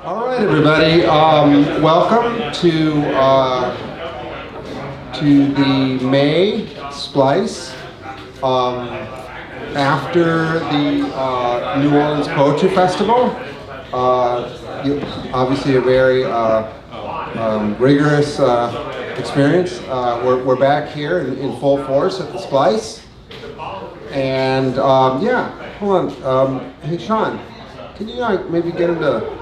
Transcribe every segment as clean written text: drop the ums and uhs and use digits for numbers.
All right, everybody. Welcome to the May Splice. After the New Orleans Poetry Festival, obviously a very rigorous experience. We're back here in full force at the Splice. And yeah, hold on. Hey, Sean, can you maybe get him to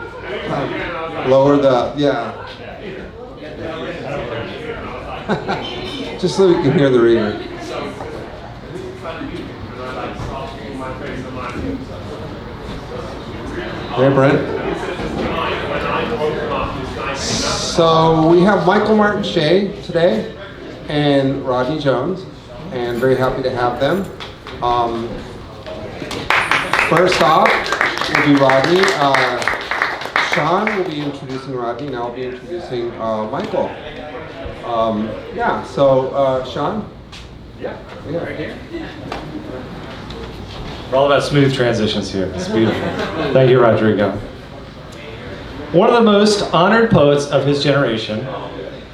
lower the, yeah. Just so we can hear the reader. Hey, Brent. So we have Martin Shea today and Rodney Jones, and very happy to have them. First off will be Rodney. Sean will be introducing Rodney, and I'll be introducing Michael. Yeah, so Sean? Yeah. Right here. We're all about smooth transitions here. It's beautiful. Thank you, Rodrigo. One of the most honored poets of his generation,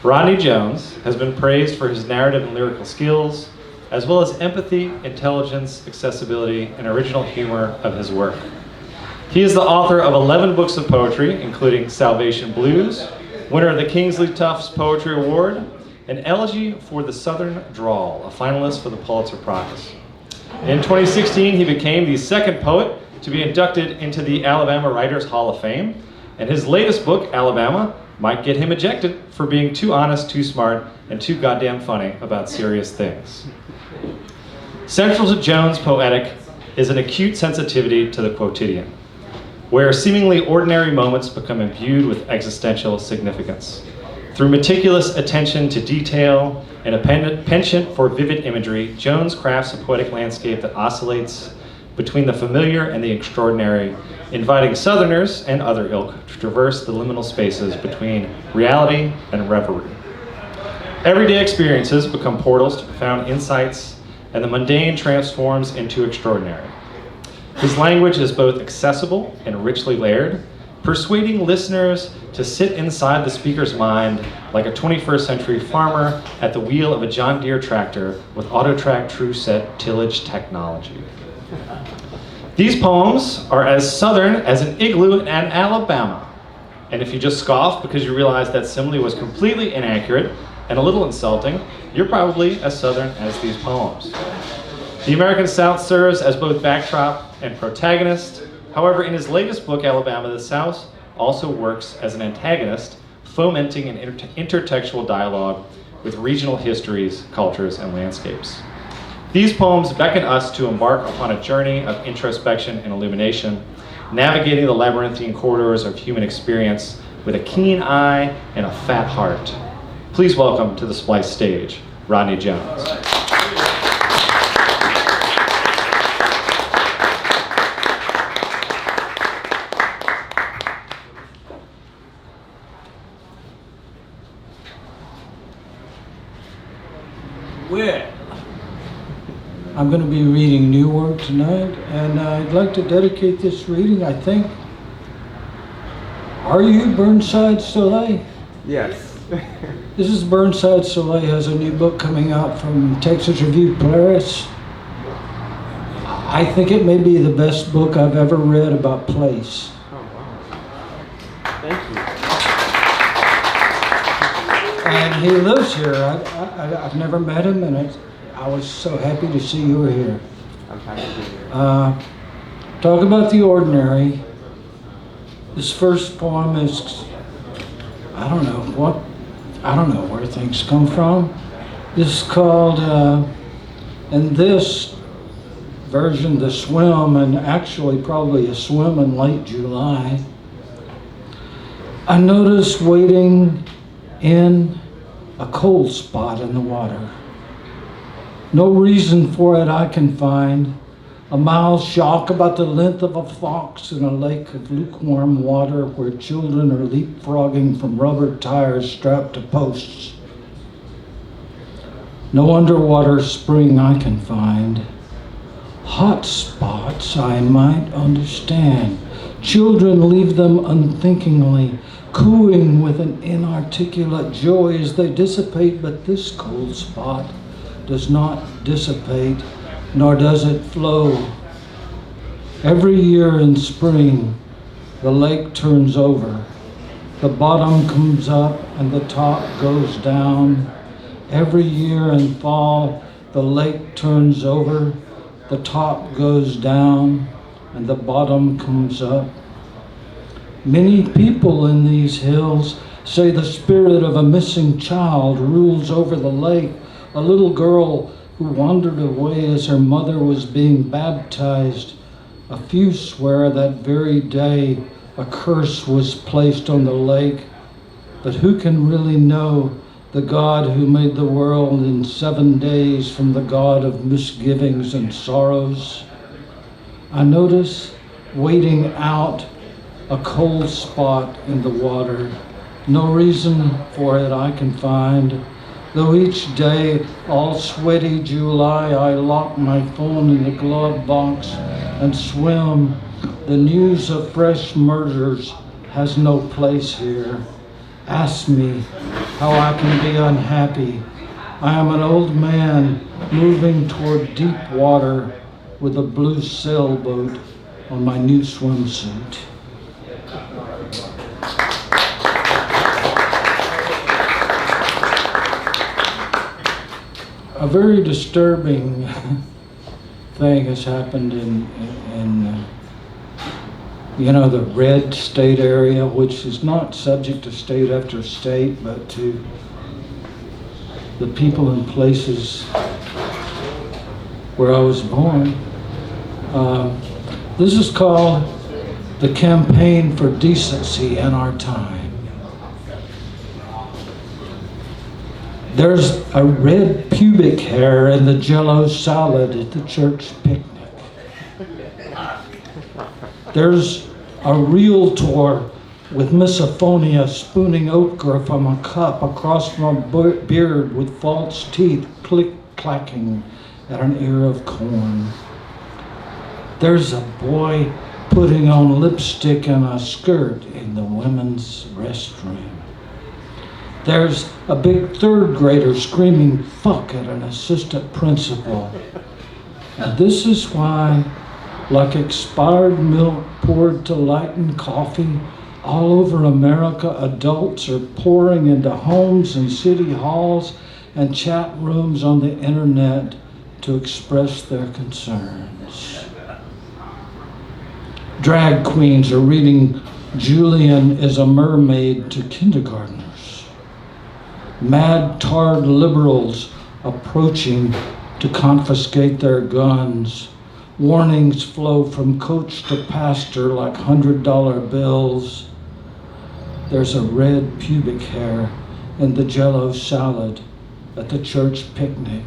Rodney Jones, has been praised for his narrative and lyrical skills, as well as empathy, intelligence, accessibility, and original humor of his work. He is the author of 11 books of poetry, including Salvation Blues, winner of the Kingsley Tufts Poetry Award, and Elegy for the Southern Drawl, a finalist for the Pulitzer Prize. In 2016, he became the second poet to be inducted into the Alabama Writers Hall of Fame, and his latest book, Alabama, might get him ejected for being too honest, too smart, and too goddamn funny about serious things. Central to Jones' poetic is an acute sensitivity to the quotidian, where seemingly ordinary moments become imbued with existential significance. Through meticulous attention to detail and a penchant for vivid imagery, Jones crafts a poetic landscape that oscillates between the familiar and the extraordinary, inviting Southerners and other ilk to traverse the liminal spaces between reality and reverie. Everyday experiences become portals to profound insights, and the mundane transforms into extraordinary. His language is both accessible and richly layered, persuading listeners to sit inside the speaker's mind like a 21st century farmer at the wheel of a John Deere tractor with AutoTrack TrueSet tillage technology. These poems are as Southern as an igloo in Alabama. And if you just scoff because you realize that simile was completely inaccurate and a little insulting, you're probably as Southern as these poems. The American South serves as both backdrop and protagonist. However, in his latest book, Alabama, the South also works as an antagonist, fomenting an intertextual dialogue with regional histories, cultures, and landscapes. These poems beckon us to embark upon a journey of introspection and illumination, navigating the labyrinthine corridors of human experience with a keen eye and a fat heart. Please welcome to the Splice stage, Rodney Jones. Well, I'm going to be reading new work tonight, and I'd like to dedicate this reading, I think. Are you Burnside Soleil? Yes. This is Burnside Soleil, has a new book coming out from Texas Review Press. I think it may be the best book I've ever read about place. Oh, wow. Thank you. And he lives here. I've never met him, and I was so happy to see you were here. I'm happy to be here. Talk about the ordinary. This first poem is, I don't know where things come from. This is called, in this version, The Swim, and actually probably a swim in late July. I noticed waiting in a cold spot in the water. No reason for it I can find. A mild shock about the length of a fox in a lake of lukewarm water where children are leapfrogging from rubber tires strapped to posts. No underwater spring I can find. Hot spots I might understand. Children leave them unthinkingly, cooing with an inarticulate joy as they dissipate, but this cold spot does not dissipate, nor does it flow. Every year in spring, the lake turns over. The bottom comes up and the top goes down. Every year in fall, the lake turns over, the top goes down, and the bottom comes up. Many people in these hills say the spirit of a missing child rules over the lake, a little girl who wandered away as her mother was being baptized. A few swear that very day a curse was placed on the lake, but who can really know the God who made the world in 7 days from the God of misgivings and sorrows? I notice wading out a cold spot in the water. No reason for it I can find, though each day, all sweaty July, I lock my phone in the glove box and swim. The news of fresh murders has no place here. Ask me how I can be unhappy. I am an old man moving toward deep water with a blue sailboat on my new swimsuit. A very disturbing thing has happened in the red state area, which is not subject to state after state, but to the people and places where I was born. This is called the Campaign for Decency in Our Time. There's a red pubic hair in the Jell-O salad at the church picnic. There's a realtor with misophonia spooning okra from a cup across from a beard with false teeth click-clacking at an ear of corn. There's a boy putting on lipstick and a skirt in the women's restroom. There's a big third grader screaming fuck at an assistant principal. And this is why, like expired milk poured to lighten coffee, all over America, adults are pouring into homes and city halls and chat rooms on the internet to express their concerns. Drag queens are reading Julian is a Mermaid to kindergartners. Mad-tarred liberals approaching to confiscate their guns. Warnings flow from coach to pastor like $100 bills. There's a red pubic hair in the Jell-O salad at the church picnic.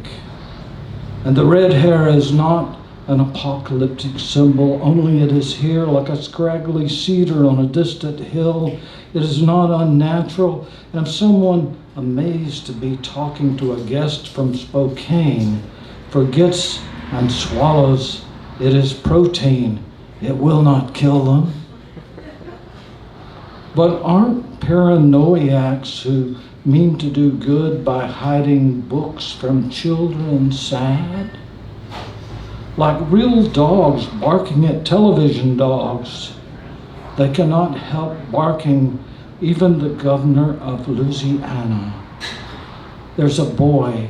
And the red hair is not an apocalyptic symbol, only it is here like a scraggly cedar on a distant hill. It is not unnatural, and if someone amazed to be talking to a guest from Spokane forgets and swallows, it is protein, it will not kill them. But aren't paranoiacs who mean to do good by hiding books from children sad? Like real dogs barking at television dogs. They cannot help barking, even the governor of Louisiana. There's a boy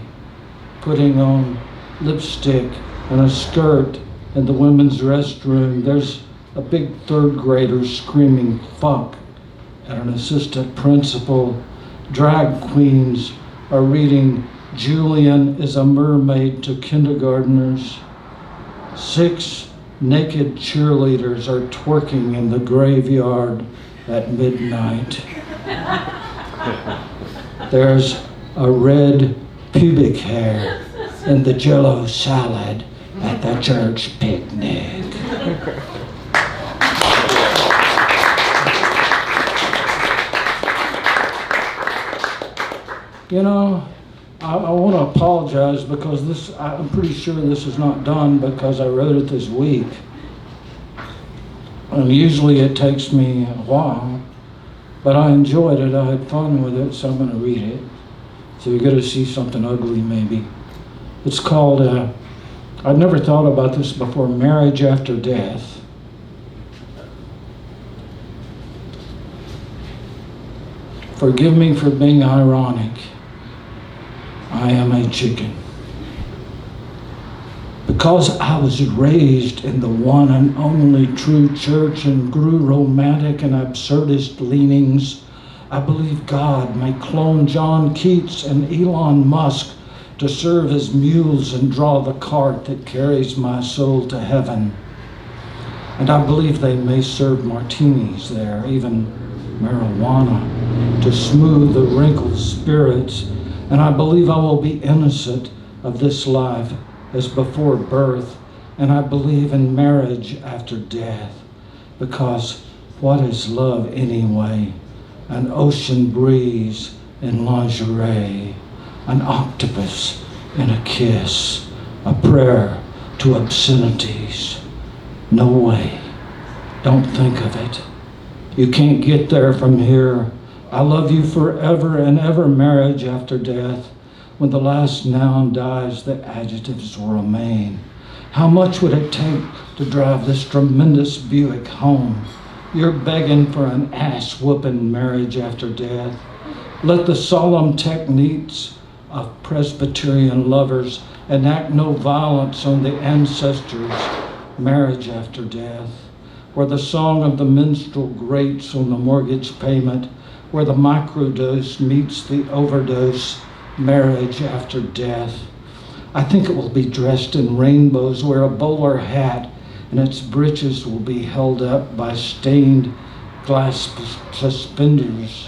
putting on lipstick and a skirt in the women's restroom. There's a big third grader screaming fuck at an assistant principal. Drag queens are reading Julian is a Mermaid to kindergartners. 6 naked cheerleaders are twerking in the graveyard at midnight. There's a red pubic hair in the Jell-O salad at the church picnic. You know, I want to apologize because I'm pretty sure this is not done because I wrote it this week. And usually it takes me a while, but I enjoyed it. I had fun with it, so I'm going to read it. So you're going to see something ugly, maybe. It's called, I'd never thought about this before, Marriage After Death. Forgive me for being ironic. I am a chicken. Because I was raised in the one and only true church and grew romantic and absurdist leanings, I believe God may clone John Keats and Elon Musk to serve as mules and draw the cart that carries my soul to heaven. And I believe they may serve martinis there, even marijuana, to smooth the wrinkled spirits. And I believe I will be innocent of this life as before birth, and I believe in marriage after death, because what is love anyway? An ocean breeze in lingerie, an octopus in a kiss, a prayer to obscenities. No way, don't think of it. You can't get there from here. I love you forever and ever, marriage after death. When the last noun dies, the adjectives will remain. How much would it take to drive this tremendous Buick home? You're begging for an ass-whooping marriage after death. Let the solemn techniques of Presbyterian lovers enact no violence on the ancestors. Marriage after death, where the song of the minstrel grates on the mortgage payment, where the microdose meets the overdose. Marriage after death. I think it will be dressed in rainbows, wear a bowler hat, and its breeches will be held up by stained glass suspenders,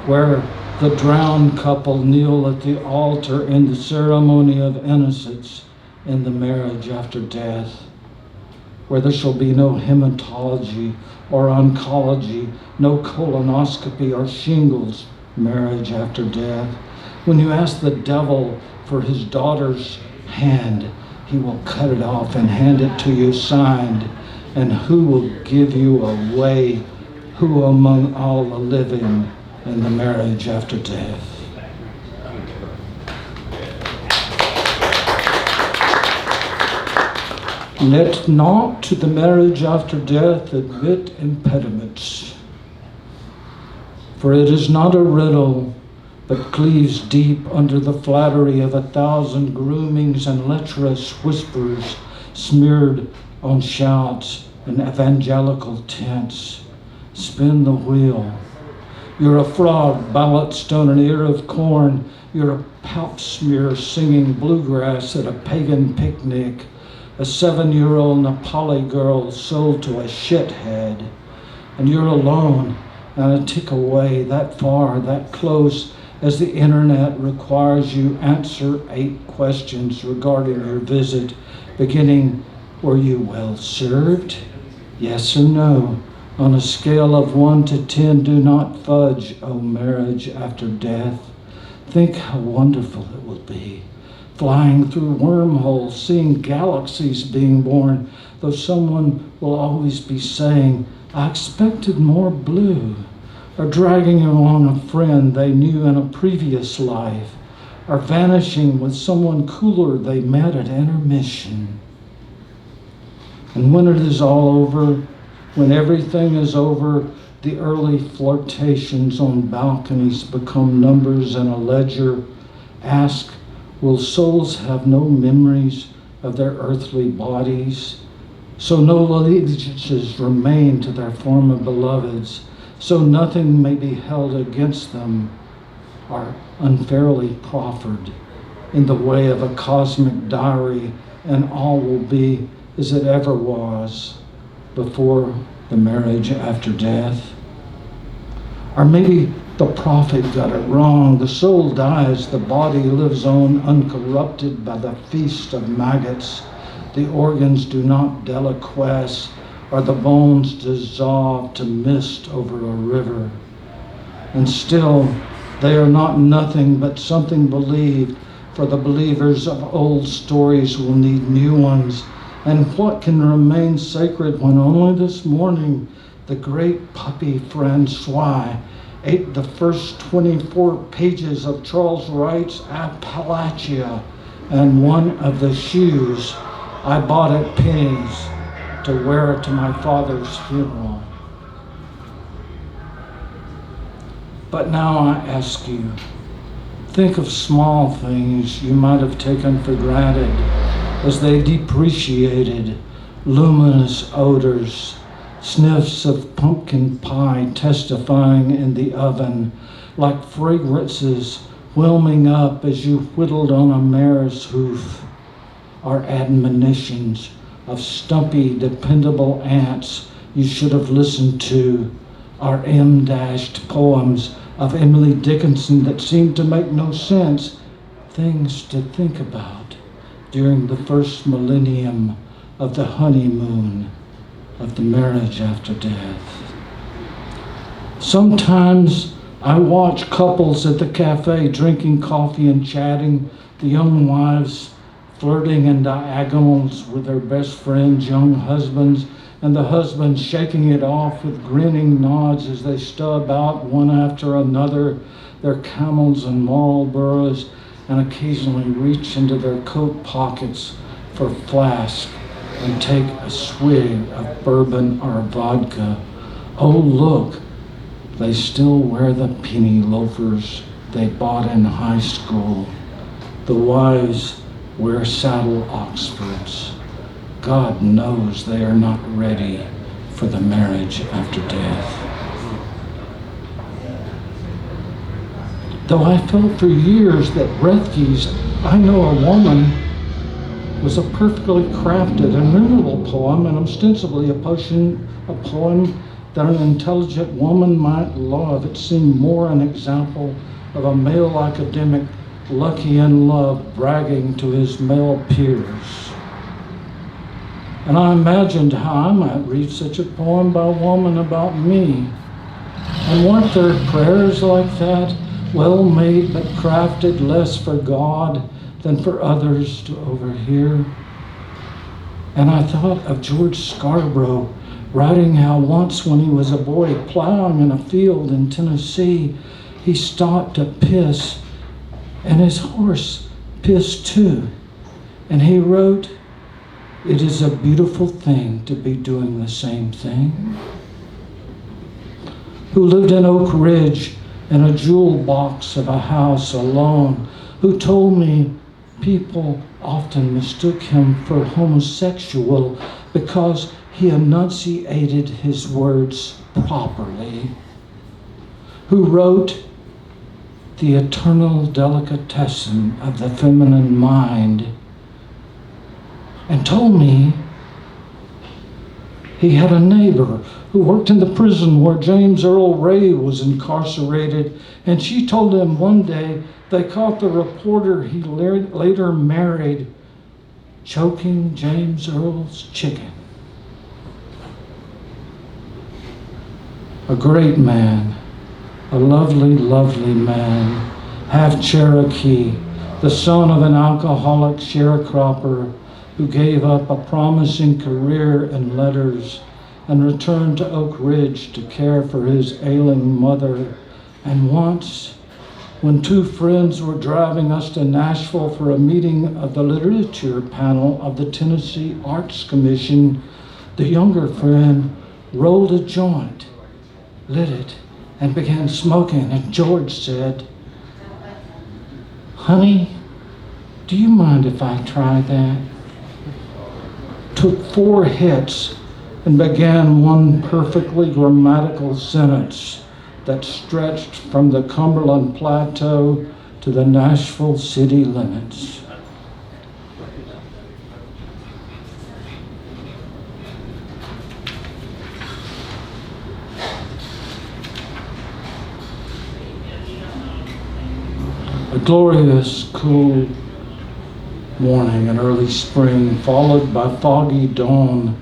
where the drowned couple kneel at the altar in the ceremony of innocence in the marriage after death, where there shall be no hematology or oncology, no colonoscopy or shingles. Marriage after death. When you ask the devil for his daughter's hand, he will cut it off and hand it to you signed. And who will give you away? Who among all the living in the marriage after death? Let not to the marriage after death admit impediments, for it is not a riddle, but cleaves deep under the flattery of 1,000 groomings and lecherous whispers smeared on shouts and evangelical tents. Spin the wheel. You're a fraud, ballot stone, an ear of corn. You're a pap smear singing bluegrass at a pagan picnic. A 7-year-old Nepali girl sold to a shithead. And you're alone, and a tick away, that far, that close, as the internet requires you answer 8 questions regarding your visit, beginning, were you well served? Yes or no? On a scale of 1 to 10, do not fudge, O marriage after death. Think how wonderful it will be, flying through wormholes, seeing galaxies being born, though someone will always be saying, I expected more blue. Or dragging along a friend they knew in a previous life, or vanishing with someone cooler they met at intermission. And when it is all over, when everything is over, the early flirtations on balconies become numbers in a ledger. Ask, will souls have no memories of their earthly bodies? So no allegiances remain to their former beloveds, so nothing may be held against them or unfairly proffered in the way of a cosmic diary, and all will be as it ever was before the marriage after death. Or maybe the prophet got it wrong. The soul dies, the body lives on uncorrupted by the feast of maggots. The organs do not deliquesce, or the bones dissolve to mist over a river. And still, they are not nothing but something believed, for the believers of old stories will need new ones, And what can remain sacred when only this morning the great puppy Francois ate the first 24 pages of Charles Wright's Appalachia and one of the shoes I bought at Penny's to wear to my father's funeral. But now I ask you, think of small things you might have taken for granted as they depreciated, luminous odors, sniffs of pumpkin pie testifying in the oven, like fragrances whelming up as you whittled on a mare's hoof, are admonitions of stumpy, dependable aunts you should have listened to, are M-dashed poems of Emily Dickinson that seem to make no sense, things to think about during the first millennium of the honeymoon of the marriage after death. Sometimes I watch couples at the cafe drinking coffee and chatting, the young wives flirting in diagonals with their best friends' young husbands, and the husbands shaking it off with grinning nods as they stub out one after another their Camels and Marlboros and occasionally reach into their coat pockets for a flask and take a swig of bourbon or vodka. Oh, look, they still wear the penny loafers they bought in high school. The wives wear saddle Oxfords. God knows they are not ready for the marriage after death. Though I felt for years that Rethke's I Know a Woman was a perfectly crafted and memorable poem, and ostensibly a poem that an intelligent woman might love. It seemed more an example of a male academic lucky in love bragging to his male peers. And I imagined how I might read such a poem by a woman about me. And weren't there prayers like that, well made but crafted less for God than for others to overhear? And I thought of George Scarborough writing how once when he was a boy plowing in a field in Tennessee, he stopped to piss, and his horse pissed too. And he wrote, "It is a beautiful thing to be doing the same thing." Who lived in Oak Ridge in a jewel box of a house alone, who told me people often mistook him for homosexual because he enunciated his words properly. Who wrote, "The eternal delicatessen of the feminine mind," and told me he had a neighbor who worked in the prison where James Earl Ray was incarcerated, and she told him one day they caught the reporter he later married choking James Earl's chicken. A great man, a lovely, lovely man, half Cherokee, the son of an alcoholic sharecropper who gave up a promising career in letters and returned to Oak Ridge to care for his ailing mother. And once, when two friends were driving us to Nashville for a meeting of the literature panel of the Tennessee Arts Commission, the younger friend rolled a joint, lit it, and began smoking. And George said, "Honey, do you mind if I try that?" Took 4 hits and began one perfectly grammatical sentence that stretched from the Cumberland Plateau to the Nashville city limits. A glorious, cool morning in early spring, followed by foggy dawn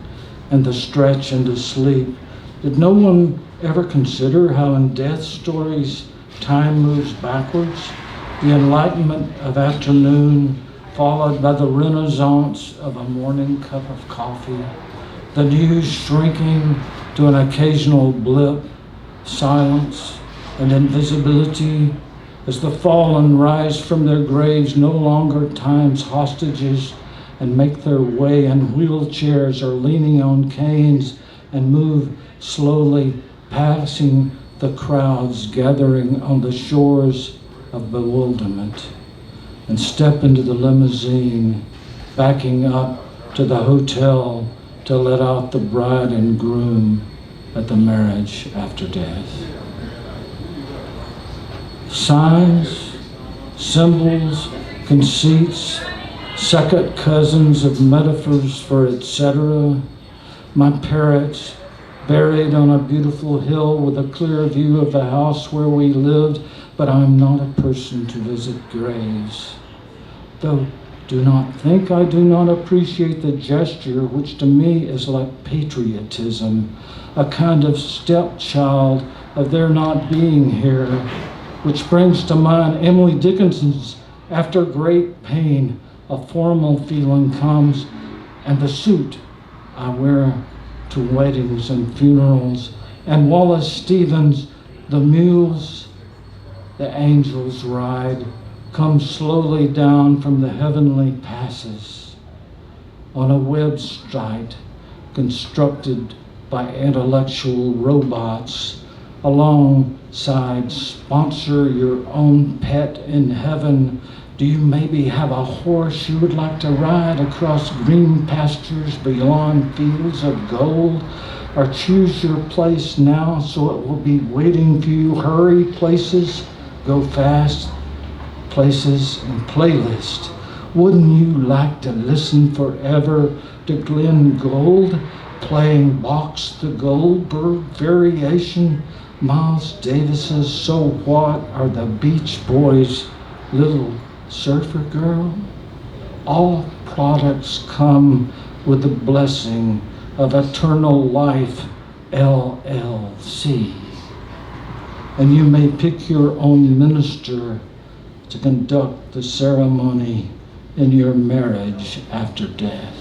and the stretch into sleep. Did no one ever consider how in death stories time moves backwards? The enlightenment of afternoon followed by the renaissance of a morning cup of coffee, the news shrinking to an occasional blip, silence and invisibility as the fallen rise from their graves, no longer time's hostages, and make their way in wheelchairs or leaning on canes and move slowly, passing the crowds gathering on the shores of bewilderment, and step into the limousine, backing up to the hotel to let out the bride and groom at the marriage after death. Signs, symbols, conceits, second cousins of metaphors for etc. My parrots buried on a beautiful hill with a clear view of the house where we lived, but I am not a person to visit graves. Though do not think I do not appreciate the gesture, which to me is like patriotism, a kind of stepchild of their not being here, which brings to mind Emily Dickinson's "After great pain, a formal feeling comes," and the suit I wear to weddings and funerals, and Wallace Stevens' "The mules the angels ride come slowly down from the heavenly passes," on a website constructed by intellectual robots alongside "Sponsor your own pet in heaven. Do you maybe have a horse you would like to ride across green pastures beyond fields of gold? Or choose your place now so it will be waiting for you. Hurry, places, go fast, places, and playlist. Wouldn't you like to listen forever to Glenn Gould playing Bach's The Goldberg Variation, Miles Davis's So What, or the Beach Boys' Little Surfer Girl? All products come with the blessing of Eternal Life, LLC. And you may pick your own minister to conduct the ceremony in your marriage after death.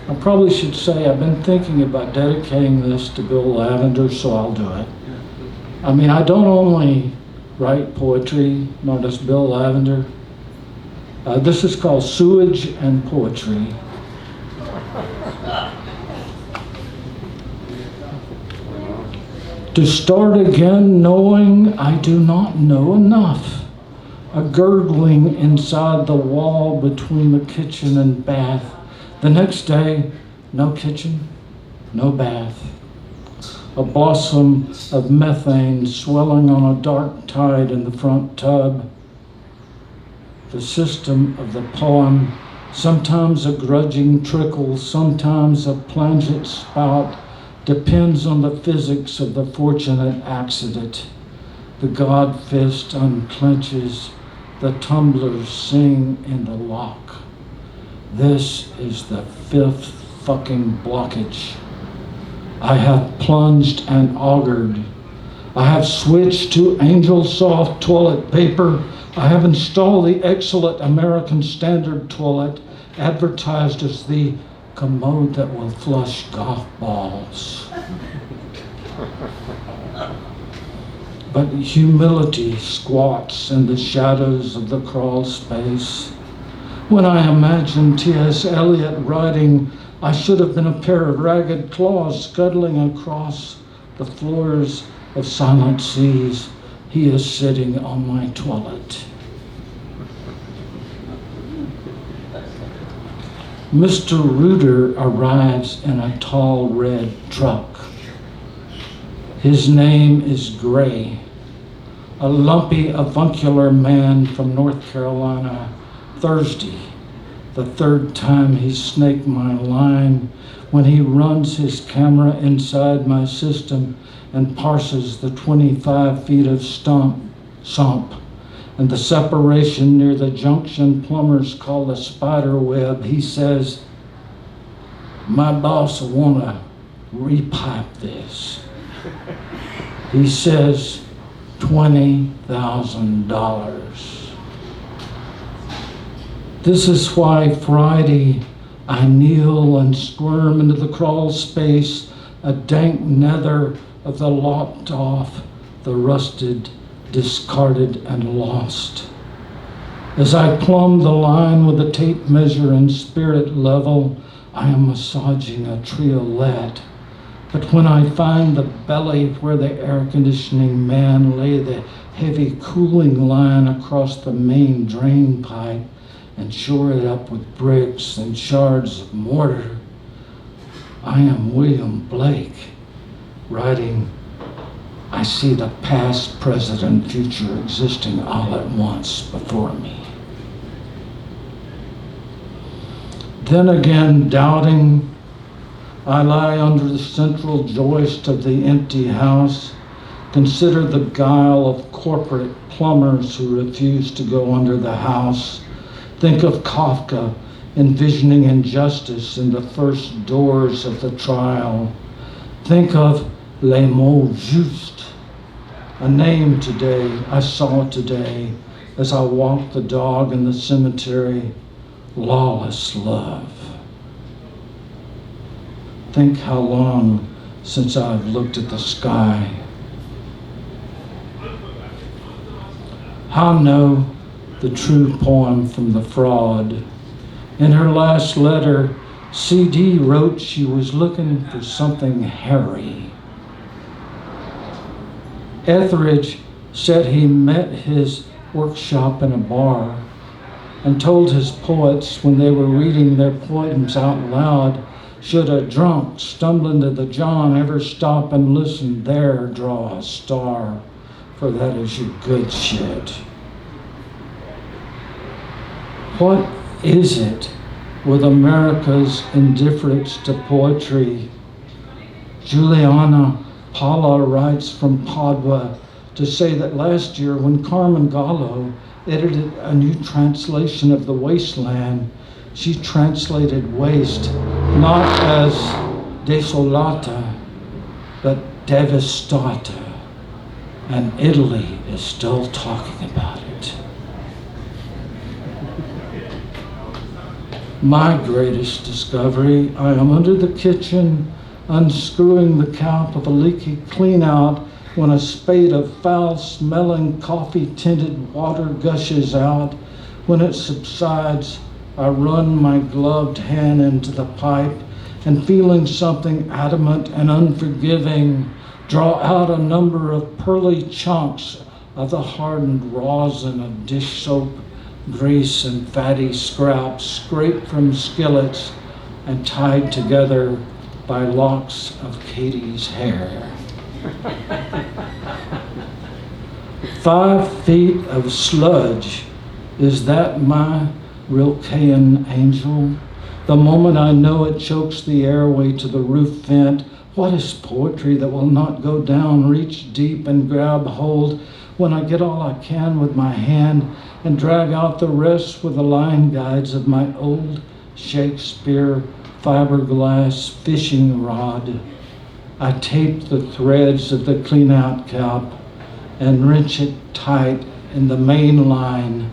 I probably should say I've been thinking about dedicating this to Bill Lavender, so I'll do it. I mean, I don't only write poetry, nor does Bill Lavender. This is called Sewage and Poetry. To start again knowing I do not know enough. A gurgling inside the wall between the kitchen and bath. The next day, no kitchen, no bath. A blossom of methane swelling on a dark tide in the front tub. The system of the poem, sometimes a grudging trickle, sometimes a plangent spout, depends on the physics of the fortunate accident. The God fist unclenches, the tumblers sing in the lock. This is the fifth fucking blockage. I have plunged and augured. I have switched to Angel Soft toilet paper. I have installed the excellent American Standard toilet, advertised as the commode that will flush golf balls. But humility squats in the shadows of the crawl space. When I imagine T.S. Eliot writing, I should have been a pair of ragged claws scuttling across the floors of silent seas, he is sitting on my toilet. Mr. Reuter arrives in a tall red truck. His name is Gray, a lumpy avuncular man from North Carolina, Thursday, the third time he snaked my line, when he runs his camera inside my system and parses the 25 feet of sump and the separation near the junction plumbers call the spider web. He says, "My boss will want to repipe this." He says $20,000. This is why Friday I kneel and squirm into the crawl space, a dank nether of the lopped off, the rusted, discarded, and lost. As I plumb the line with a tape measure and spirit level, I am massaging a triolet. But when I find the belly where the air conditioning man lay the heavy cooling line across the main drain pipe and shore it up with bricks and shards of mortar, I am William Blake, writing, I see the past, present, and future existing all at once before me. Then again, doubting, I lie under the central joist of the empty house, consider the guile of corporate plumbers who refuse to go under the house, think of Kafka envisioning injustice in the first doors of the trial, think of les mots justes, a name today, I saw today as I walked the dog in the cemetery, lawless love. Think how long since I've looked at the sky. How know the true poem from the fraud? In her last letter, CD wrote she was looking for something hairy. Etheridge said he met his workshop in a bar and told his poets when they were reading their poems out loud, should a drunk stumbling to the John ever stop and listen, there draw a star, for that is your good shit. What is it with America's indifference to poetry? Juliana Paula writes from Padua to say that last year when Carmen Gallo edited a new translation of The Wasteland, she translated waste not as desolata, but devastata, and Italy is still talking about it. My greatest discovery, I am under the kitchen, unscrewing the cap of a leaky clean-out when a spate of foul-smelling, coffee-tinted water gushes out. When it subsides, I run my gloved hand into the pipe and, feeling something adamant and unforgiving, draw out a number of pearly chunks of the hardened rosin of dish soap, grease, and fatty scraps scraped from skillets and tied together by locks of Katie's hair. 5 feet of sludge, is that my Rilkean angel? The moment I know it chokes the airway to the roof vent, what is poetry that will not go down, reach deep and grab hold when I get all I can with my hand and drag out the rest with the line guides of my old Shakespeare fiberglass fishing rod? I tape the threads of the clean-out cap and wrench it tight in the main line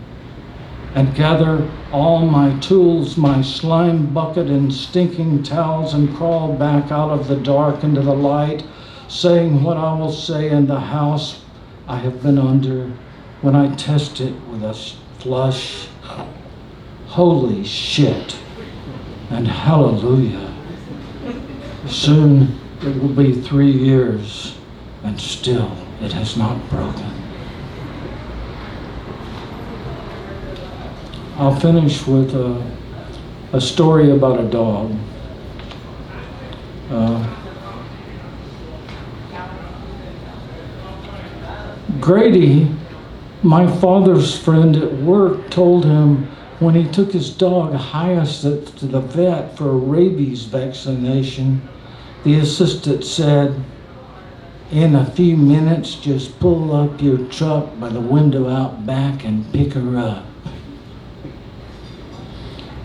and gather all my tools, my slime bucket and stinking towels, and crawl back out of the dark into the light, saying what I will say in the house I have been under when I test it with a flush. Holy shit and hallelujah. Soon it will be 3 years and still it has not broken. I'll finish with a story about a dog. Grady, my father's friend at work, told him when he took his dog Hyacinth to the vet for a rabies vaccination, the assistant said, "In a few minutes, just pull up your truck by the window out back and pick her up."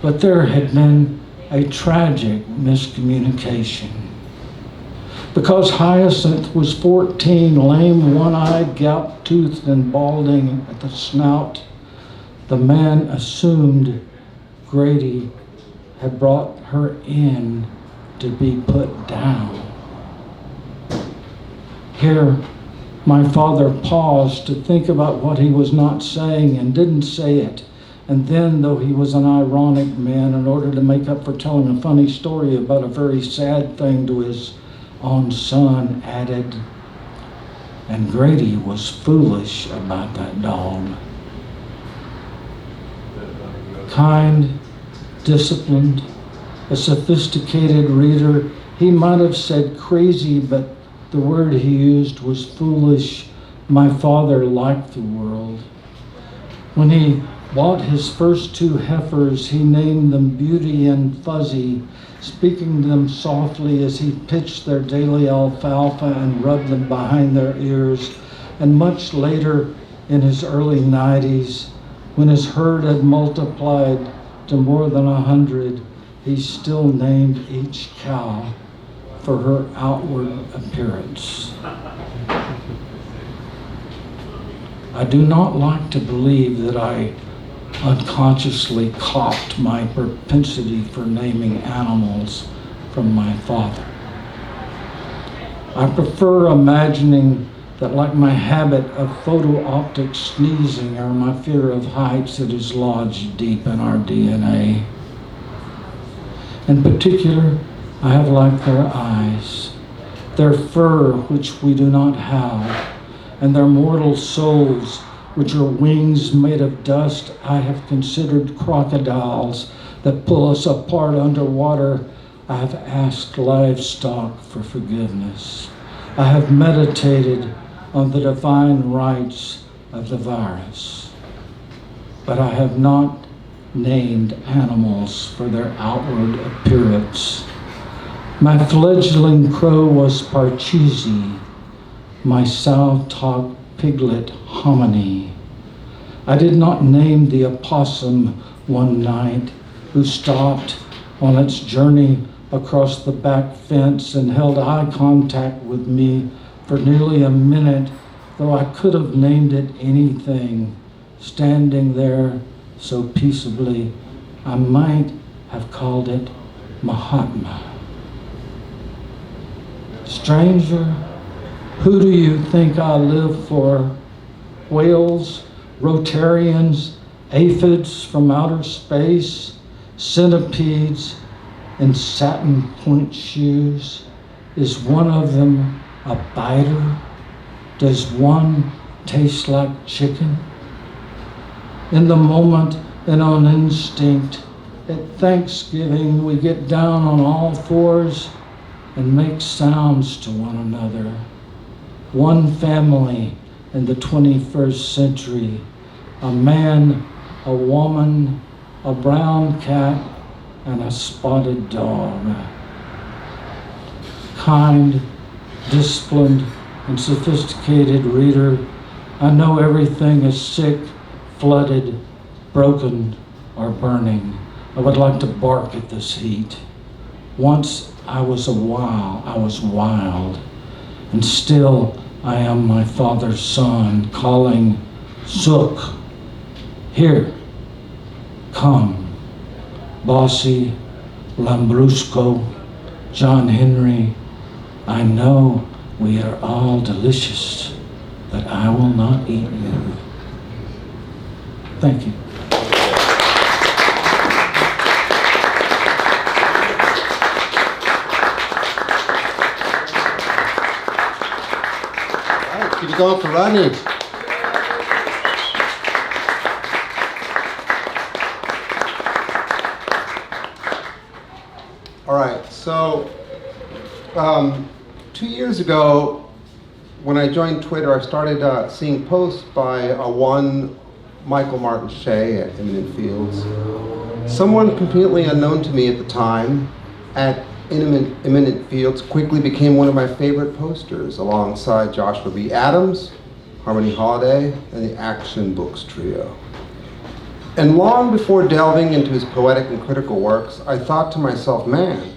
But there had been a tragic miscommunication. Because Hyacinth was 14, lame, one-eyed, gap-toothed, and balding at the snout, the man assumed Grady had brought her in to be put down. Here, my father paused to think about what he was not saying and didn't say it. And then, though he was an ironic man, in order to make up for telling a funny story about a very sad thing to his own son, added, and Grady was foolish about that dog. Kind, disciplined, a sophisticated reader, he might have said crazy, but the word he used was foolish. My father liked the world. When he bought his first 2 heifers, he named them Beauty and Fuzzy, speaking to them softly as he pitched their daily alfalfa and rubbed them behind their ears. And much later, in his early 90s, when his herd had multiplied to more than 100, he still named each cow for her outward appearance. I do not like to believe that I unconsciously copied my propensity for naming animals from my father. I prefer imagining that, like my habit of photo-optic sneezing or my fear of heights, it is lodged deep in our DNA. In particular, I have liked their eyes, their fur, which we do not have, and their mortal souls, which are wings made of dust. I have considered crocodiles that pull us apart underwater. I have asked livestock for forgiveness. I have meditated on the divine rights of the virus. But I have not named animals for their outward appearance. My fledgling crow was Parcheesi, my sow-tock piglet Hominy. I did not name the opossum one night who stopped on its journey across the back fence and held eye contact with me for nearly a minute, though I could have named it anything. Standing there so peaceably, I might have called it Mahatma. Stranger, who do you think I live for? Whales, Rotarians, aphids from outer space, centipedes in satin point shoes? Is one of them a biter? Does one taste like chicken? In the moment and on instinct, at Thanksgiving we get down on all fours and make sounds to one another. One family in the 21st century, a man, a woman, a brown cat, and a spotted dog. Kind, disciplined, and sophisticated reader, I know everything is sick, flooded, broken, or burning. I would like to bark at this heat. Once I was wild, and still I am my father's son, calling Zook, here, come, Bossy, Lambrusco, John Henry. I know we are all delicious, but I will not eat you. Thank you. Keep it going for Rodney. All right, so 2 years ago, when I joined Twitter, I started seeing posts by one Michael Martin Shea at Imminent Fields. Someone completely unknown to me at the time at Imminent Fields quickly became one of my favorite posters alongside Joshua B. Adams, Harmony Holiday, and the Action Books trio. And long before delving into his poetic and critical works, I thought to myself, man,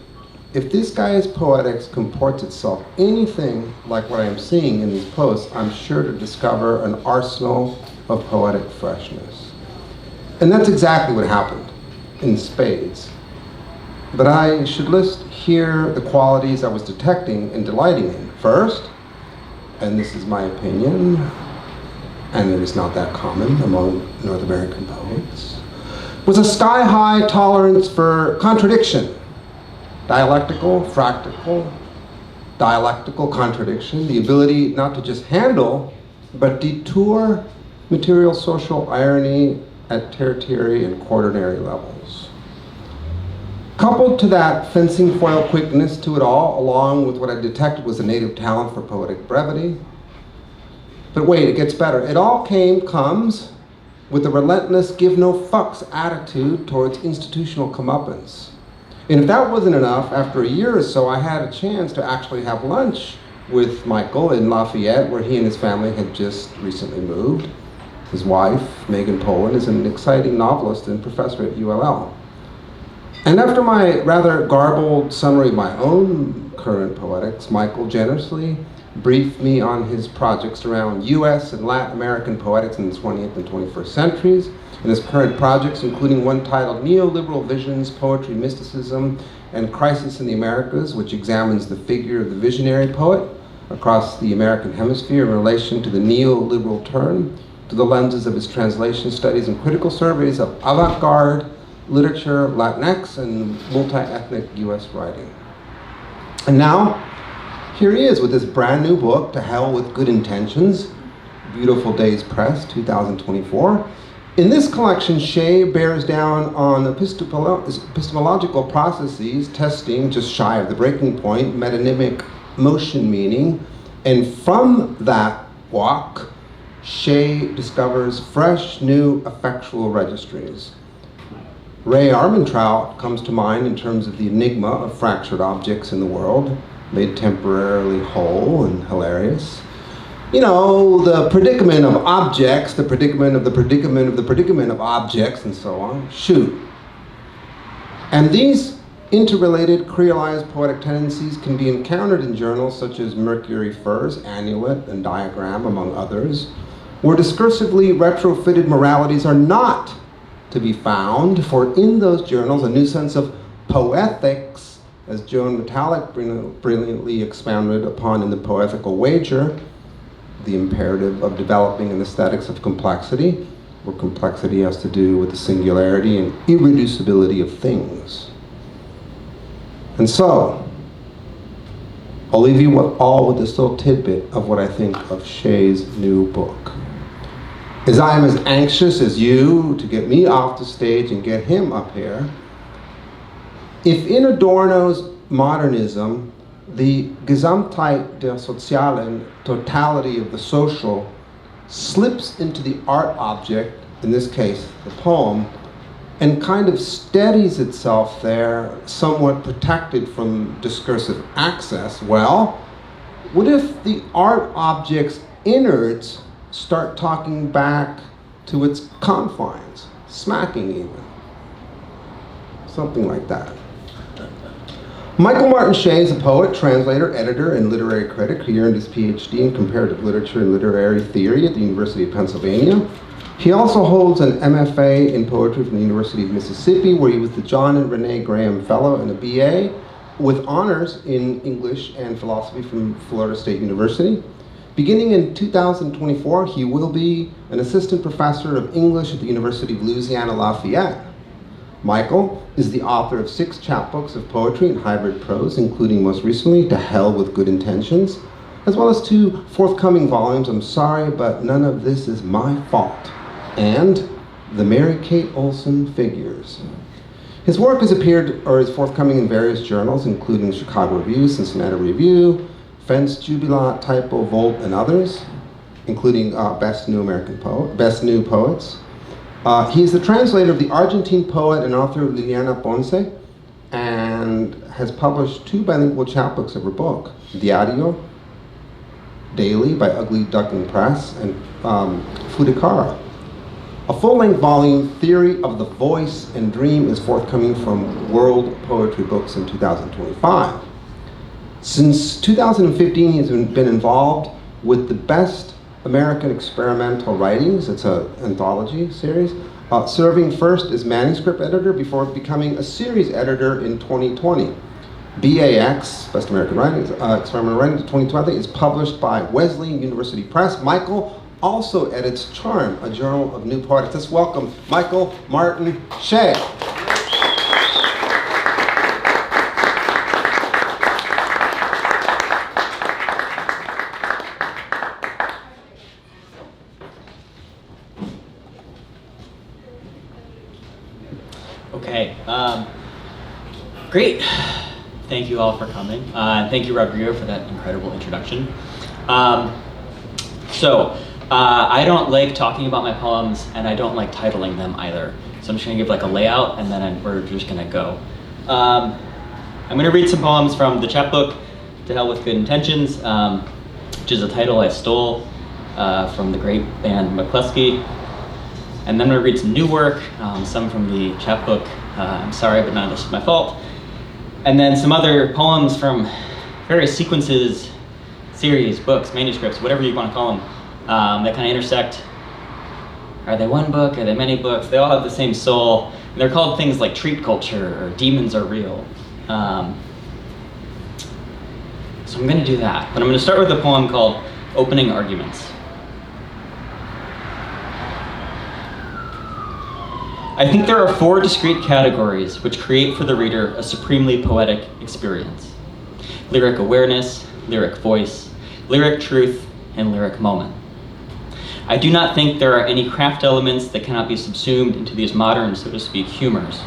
if this guy's poetics comports itself anything like what I'm seeing in these posts, I'm sure to discover an arsenal of poetic freshness. And that's exactly what happened in spades. But I should list here the qualities I was detecting and delighting in. First, and this is my opinion, and it is not that common among North American poets, was a sky-high tolerance for contradiction. Dialectical, fractal, dialectical contradiction, the ability not to just handle, but detour material social irony at tertiary and quaternary levels. Coupled to that fencing foil quickness to it all, along with what I detected was a native talent for poetic brevity. But wait, it gets better. It all comes with a relentless give no fucks attitude towards institutional comeuppance. And if that wasn't enough, after a year or so, I had a chance to actually have lunch with Michael in Lafayette, where he and his family had just recently moved. His wife, Megan Poland, is an exciting novelist and professor at ULL. And after my rather garbled summary of my own current poetics, Michael generously briefed me on his projects around US and Latin American poetics in the 20th and 21st centuries, and his current projects, including one titled Neoliberal Visions, Poetry, Mysticism, and Crisis in the Americas, which examines the figure of the visionary poet across the American hemisphere in relation to the neoliberal turn, to the lenses of his translation studies and critical surveys of avant-garde literature, Latinx, and multi-ethnic US writing. And now, here he is with this brand new book, To Hell with Good Intentions, Beautiful Days Press, 2024. In this collection, Shea bears down on epistemological processes, testing, just shy of the breaking point, metonymic motion meaning, and from that walk, Shea discovers fresh, new effectual registries. Ray Armentrout comes to mind in terms of the enigma of fractured objects in the world, made temporarily whole and hilarious. You know, the predicament of objects, the predicament of the predicament of the predicament of objects, and so on. Shoot. And these interrelated creolized poetic tendencies can be encountered in journals such as Mercury Furs, Annulet, and Diagram, among others, where discursively retrofitted moralities are not to be found, for in those journals a new sense of poethics, as Joan Metallic brilliantly expounded upon in The Poetical Wager, the imperative of developing an aesthetics of complexity, where complexity has to do with the singularity and irreducibility of things. And so, I'll leave you all with this little tidbit of what I think of Shea's new book. As I am as anxious as you to get me off the stage and get him up here, if in Adorno's modernism, the Gesamtheit der Sozialen, totality of the social, slips into the art object, in this case, the poem, and kind of steadies itself there, somewhat protected from discursive access, well, what if the art object's innards start talking back to its confines, smacking even? Something like that. Michael Martin Shea is a poet, translator, editor, and literary critic. He earned his PhD in comparative literature and literary theory at the University of Pennsylvania. He also holds an MFA in poetry from the University of Mississippi, where he was the John and Renee Graham Fellow and a BA with honors in English and philosophy from Florida State University. Beginning in 2024, he will be an assistant professor of English at the University of Louisiana Lafayette. Michael is the author of 6 chapbooks of poetry and hybrid prose, including most recently, To Hell with Good Intentions, as well as 2 forthcoming volumes, I'm sorry, but none of this is my fault, and The Mary Kate Olsen Figures. His work has appeared or is forthcoming in various journals, including Chicago Review, Cincinnati Review, Fence, Jubilat, TYPO, Volt, and others, including Best New Poets. He is the translator of the Argentine poet and author Liliana Ponce, and has published 2 bilingual chapbooks of her book, Diario, Daily by Ugly Duckling Press, and Fudikara. A full-length volume, Theory of the Voice and Dream, is forthcoming from World Poetry Books in 2025. Since 2015, he's been involved with the Best American Experimental Writings. It's an anthology series, serving first as manuscript editor before becoming a series editor in 2020. BAX, Best American Writings, Experimental Writings 2020, is published by Wesleyan University Press. Michael also edits Charm, a journal of new poetics. Let's welcome Michael Martin Shea. Okay, great. Thank you all for coming. Thank you, Rodrigo, for that incredible introduction. I don't like talking about my poems, and I don't like titling them either. So I'm just gonna give like a layout, and then we're just gonna go. I'm gonna read some poems from the chapbook, To Hell with Good Intentions, which is a title I stole from the great band McCluskey. And then I'm gonna read some new work, some from the chapbook, I'm sorry, but none of this is my fault. And then some other poems from various sequences, series, books, manuscripts, whatever you wanna call them, that kind of intersect. Are they one book? Are they many books? They all have the same soul. And they're called things like treat culture or demons are real. So I'm gonna do that. But I'm gonna start with a poem called Opening Arguments. I think there are 4 discrete categories which create for the reader a supremely poetic experience: lyric awareness, lyric voice, lyric truth, and lyric moment. I do not think there are any craft elements that cannot be subsumed into these modern, so to speak, humors.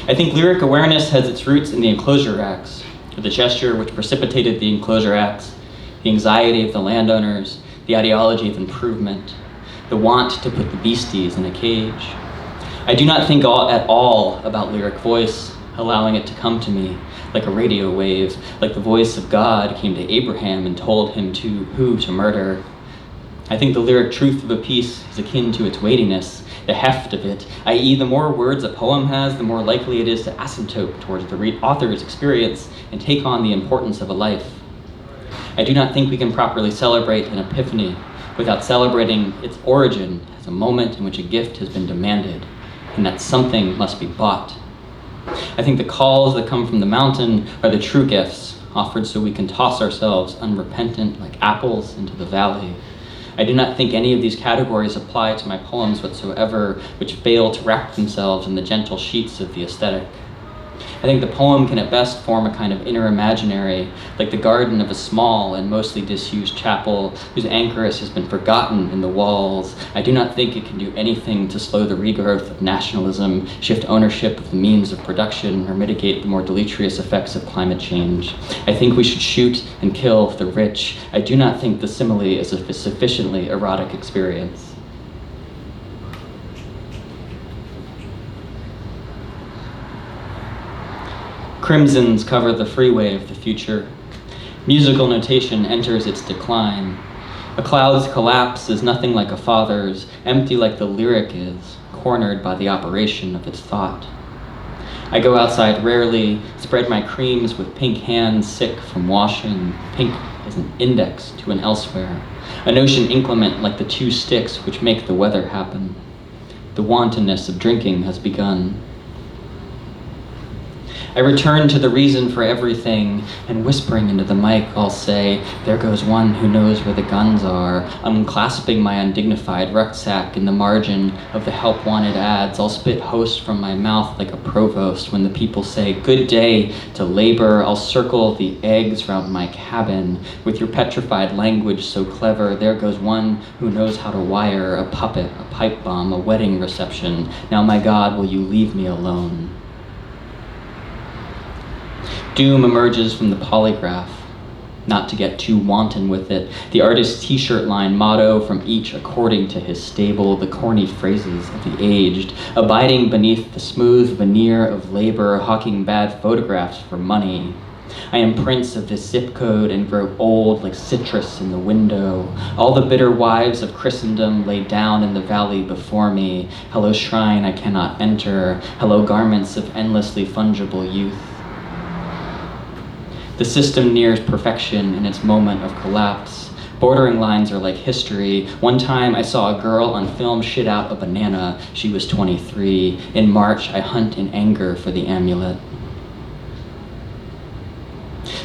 I think lyric awareness has its roots in the Enclosure Acts, or the gesture which precipitated the Enclosure Acts, the anxiety of the landowners, the ideology of improvement, the want to put the beasties in a cage. I do not think at all about lyric voice, allowing it to come to me like a radio wave, like the voice of God came to Abraham and told him who to murder. I think the lyric truth of a piece is akin to its weightiness, the heft of it, i.e. the more words a poem has, the more likely it is to asymptote towards the author's experience and take on the importance of a life. I do not think we can properly celebrate an epiphany without celebrating its origin as a moment in which a gift has been demanded, and that something must be bought. I think the calls that come from the mountain are the true gifts, offered so we can toss ourselves unrepentant like apples into the valley. I do not think any of these categories apply to my poems whatsoever, which fail to wrap themselves in the gentle sheets of the aesthetic. I think the poem can at best form a kind of inner imaginary, like the garden of a small and mostly disused chapel whose anchorus has been forgotten in the walls. I do not think it can do anything to slow the regrowth of nationalism, shift ownership of the means of production, or mitigate the more deleterious effects of climate change. I think we should shoot and kill the rich. I do not think the simile is a sufficiently erotic experience. Crimsons cover the freeway of the future. Musical notation enters its decline. A cloud's collapse is nothing like a father's, empty like the lyric is, cornered by the operation of its thought. I go outside rarely, spread my creams with pink hands sick from washing. Pink is an index to an elsewhere, a notion inclement like the 2 sticks which make the weather happen. The wantonness of drinking has begun. I return to the reason for everything, and whispering into the mic, I'll say, there goes one who knows where the guns are. Unclasping my undignified rucksack in the margin of the help wanted ads, I'll spit host from my mouth like a provost when the people say, good day to labor. I'll circle the eggs round my cabin with your petrified language so clever. There goes one who knows how to wire a puppet, a pipe bomb, a wedding reception. Now, my God, will you leave me alone? Doom emerges from the polygraph, not to get too wanton with it. The artist's t-shirt line motto from each according to his stable, the corny phrases of the aged, abiding beneath the smooth veneer of labor, hawking bad photographs for money. I am prince of this zip code and grow old like citrus in the window. All the bitter wives of Christendom lay down in the valley before me. Hello shrine I cannot enter. Hello garments of endlessly fungible youth. The system nears perfection in its moment of collapse. Bordering lines are like history. One time I saw a girl on film shit out a banana. She was 23. In March, I hunt in anger for the amulet.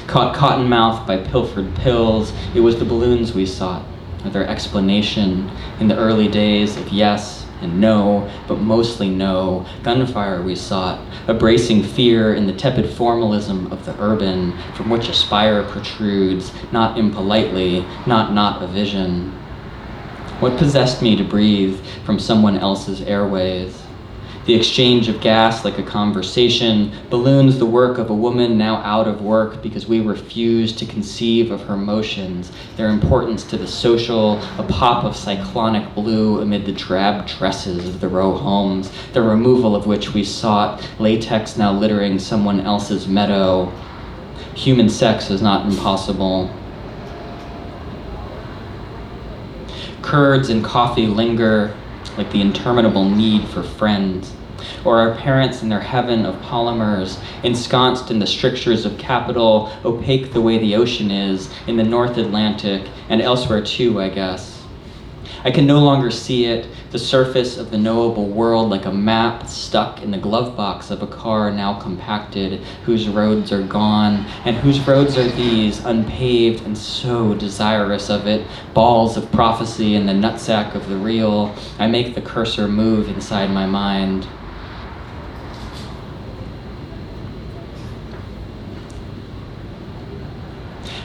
Caught cottonmouth by pilfered pills, it was the balloons we sought, or their explanation in the early days of yes and no, but mostly no. Gunfire we sought, a bracing fear in the tepid formalism of the urban, from which a spire protrudes, not impolitely, not a vision. What possessed me to breathe from someone else's airways? The exchange of gas like a conversation, balloons the work of a woman now out of work because we refuse to conceive of her motions, their importance to the social, a pop of cyclonic blue amid the drab tresses of the row homes, the removal of which we sought, latex now littering someone else's meadow. Human sex is not impossible. Curds and coffee linger like the interminable need for friends, or our parents in their heaven of polymers, ensconced in the strictures of capital, opaque the way the ocean is, in the North Atlantic, and elsewhere too, I guess. I can no longer see it, the surface of the knowable world like a map stuck in the glove box of a car now compacted, whose roads are gone, and whose roads are these, unpaved and so desirous of it, balls of prophecy in the nutsack of the real. I make the cursor move inside my mind.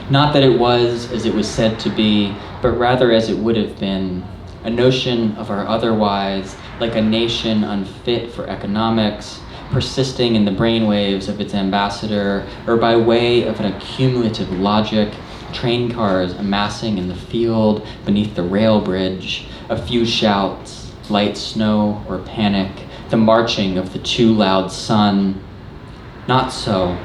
Not that it was as it was said to be, but rather as it would have been, a notion of our otherwise, like a nation unfit for economics, persisting in the brainwaves of its ambassador, or by way of an accumulative logic, train cars amassing in the field beneath the rail bridge, a few shouts, light snow or panic, the marching of the too loud sun. Not so.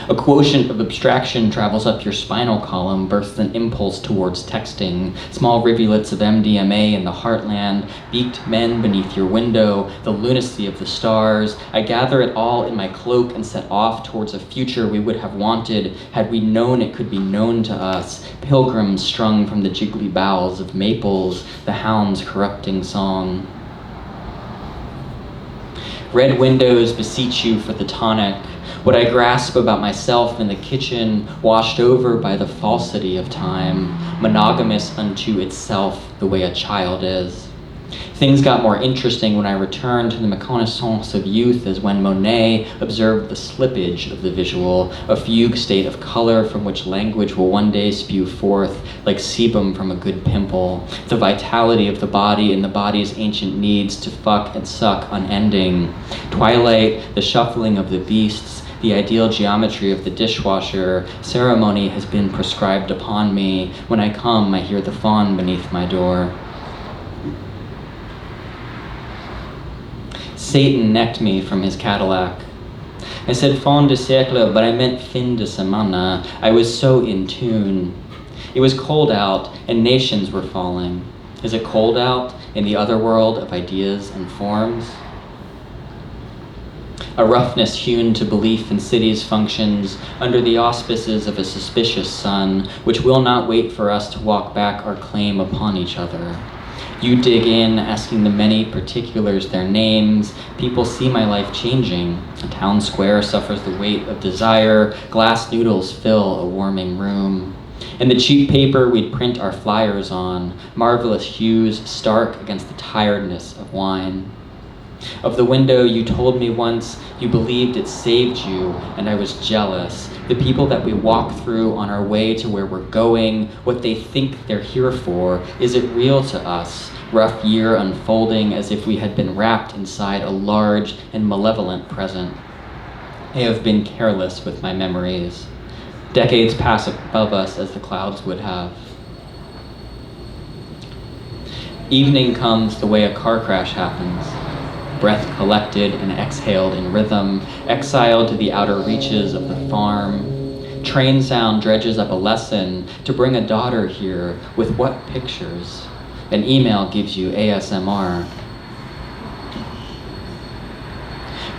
A quotient of abstraction travels up your spinal column, births an impulse towards texting. Small rivulets of MDMA in the heartland, beaked men beneath your window, the lunacy of the stars. I gather it all in my cloak and set off towards a future we would have wanted had we known it could be known to us. Pilgrims strung from the jiggly boughs of maples, the hound's corrupting song. Red windows beseech you for the tonic. What I grasp about myself in the kitchen, washed over by the falsity of time, monogamous unto itself the way a child is. Things got more interesting when I returned to the méconnaissance of youth as when Monet observed the slippage of the visual, a fugue state of color from which language will one day spew forth like sebum from a good pimple, the vitality of the body and the body's ancient needs to fuck and suck unending. Twilight, the shuffling of the beasts, the ideal geometry of the dishwasher, ceremony has been prescribed upon me. When I come, I hear the fawn beneath my door. Satan necked me from his Cadillac. I said fin de siècle, but I meant fin de semana. I was so in tune. It was cold out, and nations were falling. Is it cold out in the other world of ideas and forms? A roughness hewn to belief in cities functions under the auspices of a suspicious sun, which will not wait for us to walk back our claim upon each other. You dig in, asking the many particulars their names. People see my life changing. A town square suffers the weight of desire. Glass noodles fill a warming room. And the cheap paper we'd print our flyers on, marvelous hues stark against the tiredness of wine. Of the window you told me once, you believed it saved you, and I was jealous. The people that we walk through on our way to where we're going, what they think they're here for, is it real to us? Rough year unfolding as if we had been wrapped inside a large and malevolent present. I have been careless with my memories. Decades pass above us as the clouds would have. Evening comes the way a car crash happens. Breath collected and exhaled in rhythm, exiled to the outer reaches of the farm. Train sound dredges up a lesson to bring a daughter here with what pictures? An email gives you ASMR.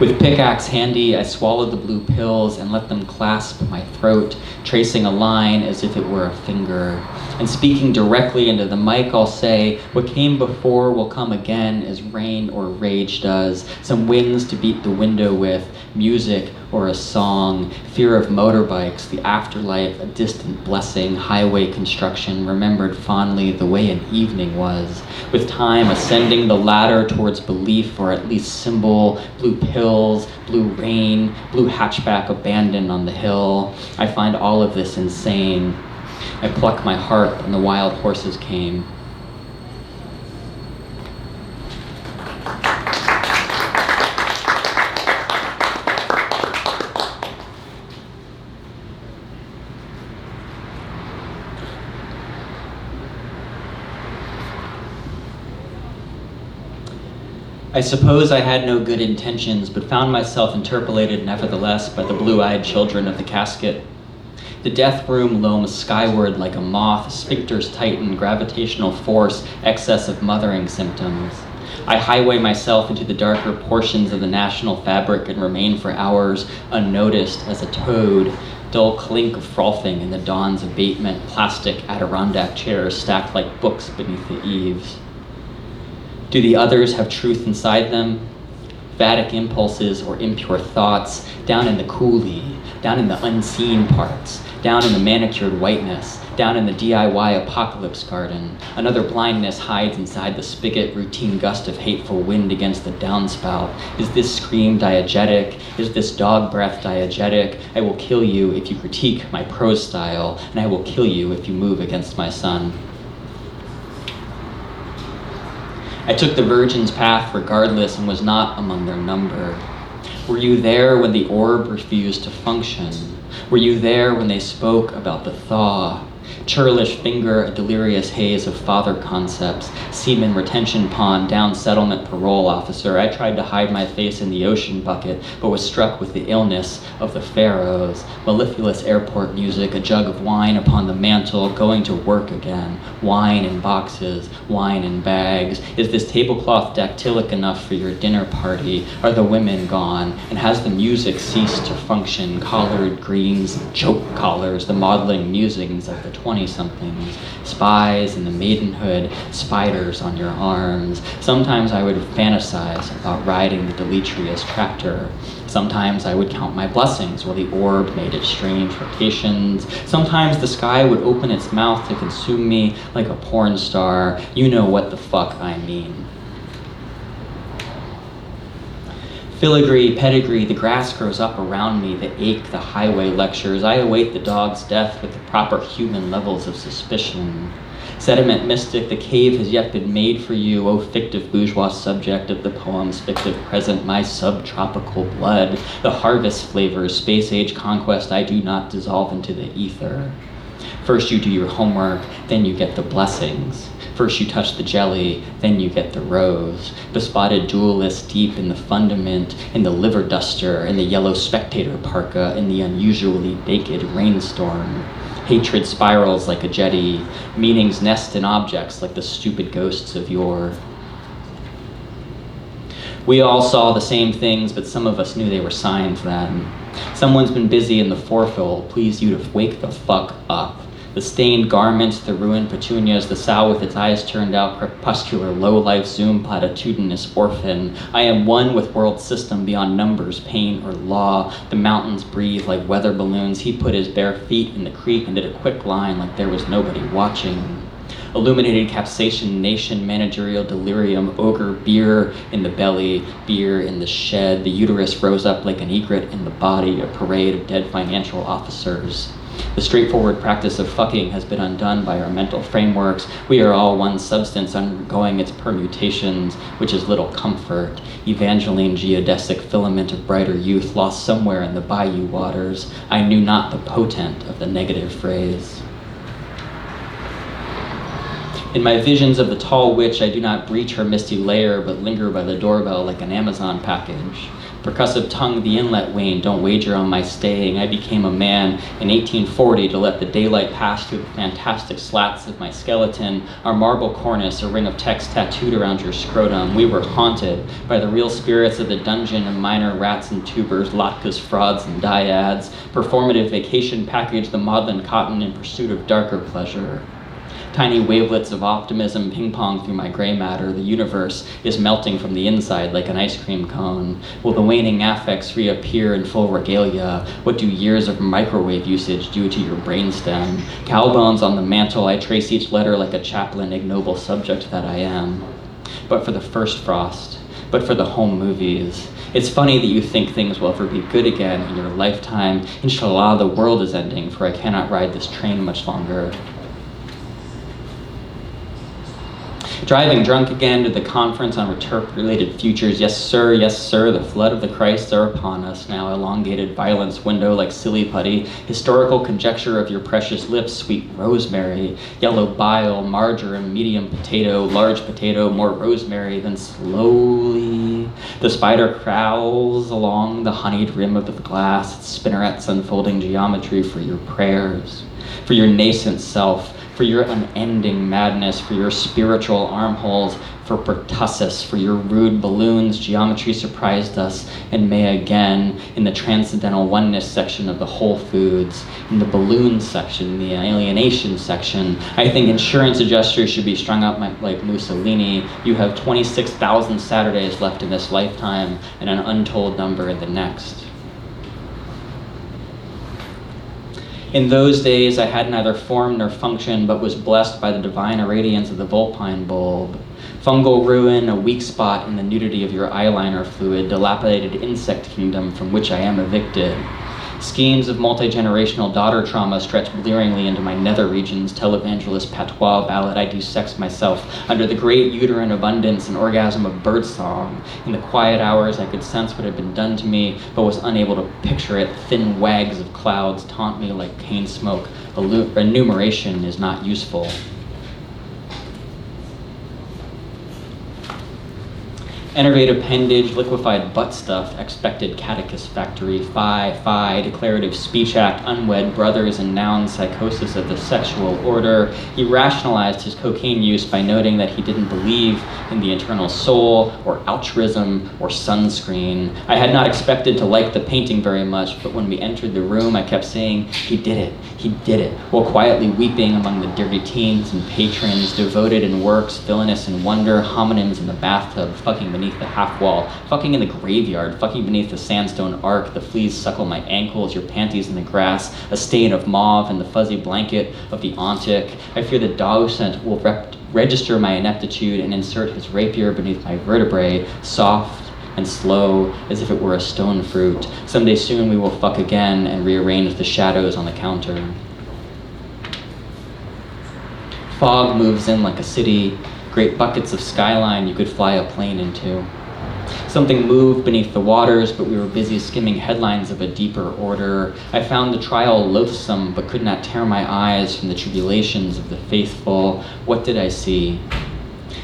With pickaxe handy, I swallowed the blue pills and let them clasp my throat, tracing a line as if it were a finger. And speaking directly into the mic, I'll say, what came before will come again as rain or rage does. Some winds to beat the window with, music or a song, fear of motorbikes, the afterlife, a distant blessing, highway construction, remembered fondly the way an evening was. With time ascending the ladder towards belief, or at least symbol, blue pills, blue rain, blue hatchback abandoned on the hill. I find all of this insane. I pluck my harp and the wild horses came. I suppose I had no good intentions, but found myself interpolated nevertheless by the blue-eyed children of the casket. The death room looms skyward like a moth, sphincters tighten, gravitational force, excess of mothering symptoms. I highway myself into the darker portions of the national fabric and remain for hours unnoticed as a toad, dull clink of frothing in the dawn's abatement, plastic Adirondack chairs stacked like books beneath the eaves. Do the others have truth inside them? Vatic impulses or impure thoughts, down in the coulee, down in the unseen parts, down in the manicured whiteness, down in the DIY apocalypse garden. Another blindness hides inside the spigot, routine gust of hateful wind against the downspout. Is this scream diegetic? Is this dog breath diegetic? I will kill you if you critique my prose style, and I will kill you if you move against my son. I took the virgin's path regardless and was not among their number. Were you there when the orb refused to function? Were you there when they spoke about the thaw? Churlish finger, a delirious haze of father concepts, semen retention pond, down settlement parole officer. I tried to hide my face in the ocean bucket, but was struck with the illness of the pharaohs. Mellifluous airport music, a jug of wine upon the mantle, going to work again. Wine in boxes, wine in bags. Is this tablecloth dactylic enough for your dinner party? Are the women gone? And has the music ceased to function? Collared greens, choke collars, the maudlin musings of the 20-somethings, spies in the maidenhood, spiders on your arms. Sometimes I would fantasize about riding the deleterious tractor. Sometimes I would count my blessings while the orb made its strange rotations. Sometimes the sky would open its mouth to consume me like a porn star. You know what the fuck I mean. Filigree, pedigree, the grass grows up around me, the ache, the highway lectures. I await the dog's death with the proper human levels of suspicion. Sediment mystic, the cave has yet been made for you, O fictive bourgeois subject of the poem's fictive present, my subtropical blood. The harvest flavors, space-age conquest, I do not dissolve into the ether. First you do your homework, then you get the blessings. First you touch the jelly, then you get the rose. Bespotted duelist deep in the fundament, in the liver duster, in the yellow spectator parka, in the unusually naked rainstorm. Hatred spirals like a jetty, meanings nest in objects like the stupid ghosts of yore. We all saw the same things, but some of us knew they were signs then. Someone's been busy in the forefill, please you to wake the fuck up. The stained garments, the ruined petunias, the sow with its eyes turned out, crepuscular, low-life, Zoom, platitudinous orphan. I am one with world system beyond numbers, pain, or law. The mountains breathe like weather balloons. He put his bare feet in the creek and did a quick line like there was nobody watching. Illuminated capsation, nation, managerial delirium, ogre, beer in the belly, beer in the shed. The uterus rose up like an egret in the body, a parade of dead financial officers. The straightforward practice of fucking has been undone by our mental frameworks. We are all one substance undergoing its permutations, which is little comfort. Evangeline geodesic filament of brighter youth lost somewhere in the bayou waters. I knew not the potent of the negative phrase. In my visions of the tall witch, I do not breach her misty lair, but linger by the doorbell like an Amazon package. Percussive tongue, the inlet wane, don't wager on my staying. I became a man in 1840 to let the daylight pass through the fantastic slats of my skeleton, our marble cornice, a ring of text tattooed around your scrotum. We were haunted by the real spirits of the dungeon and minor rats and tubers, latkes, frauds, and dyads. Performative vacation package, the maudlin cotton in pursuit of darker pleasure. Tiny wavelets of optimism ping-pong through my gray matter. The universe is melting from the inside like an ice cream cone. Will the waning affects reappear in full regalia? What do years of microwave usage do to your brainstem? Cowbones on the mantle, I trace each letter like a chaplain, ignoble subject that I am. But for the first frost, but for the home movies. It's funny that you think things will ever be good again in your lifetime. Inshallah, the world is ending, for I cannot ride this train much longer. Driving drunk again to the conference on returp-related futures. Yes, sir, the flood of the Christ are upon us now. Elongated violence window like silly putty. Historical conjecture of your precious lips, sweet rosemary. Yellow bile, marjoram, medium potato, large potato, more rosemary. Then slowly, the spider crawls along the honeyed rim of the glass. Its spinnerets unfolding geometry for your prayers, for your nascent self, for your unending madness, for your spiritual armholes, for pertussis, for your rude balloons. Geometry surprised us and may again in the transcendental oneness section of the Whole Foods, in the balloon section, the alienation section. I think insurance adjusters should be strung up like Mussolini. You have 26,000 Saturdays left in this lifetime and an untold number in the next. In those days, I had neither form nor function, but was blessed by the divine irradiance of the vulpine bulb. Fungal ruin, a weak spot in the nudity of your eyeliner fluid, dilapidated insect kingdom from which I am evicted. Schemes of multi-generational daughter trauma stretch blearingly into my nether regions. Televangelist patois ballad, I do sex myself. Under the great uterine abundance, an orgasm of birdsong. In the quiet hours, I could sense what had been done to me, but was unable to picture it. Thin wags of clouds taunt me like cane smoke. Enumeration is not useful. Enervate appendage, liquefied butt stuff, expected catechist factory, phi, declarative speech act, unwed brothers and noun psychosis of the sexual order. He rationalized his cocaine use by noting that he didn't believe in the eternal soul, or altruism, or sunscreen. I had not expected to like the painting very much, but when we entered the room, I kept saying, he did it, while quietly weeping among the dirty teens and patrons, devoted in works, villainous in wonder, homonyms in the bathtub, fucking beneath the half wall, fucking in the graveyard, fucking beneath the sandstone arc. The fleas suckle my ankles, your panties in the grass, a stain of mauve in the fuzzy blanket of the ontic. I fear the docent will register my ineptitude and insert his rapier beneath my vertebrae, soft and slow, as if it were a stone fruit. Someday soon we will fuck again and rearrange the shadows on the counter. Fog moves in like a city, great buckets of skyline you could fly a plane into. Something moved beneath the waters, but we were busy skimming headlines of a deeper order. I found the trial loathsome, but could not tear my eyes from the tribulations of the faithful. What did I see?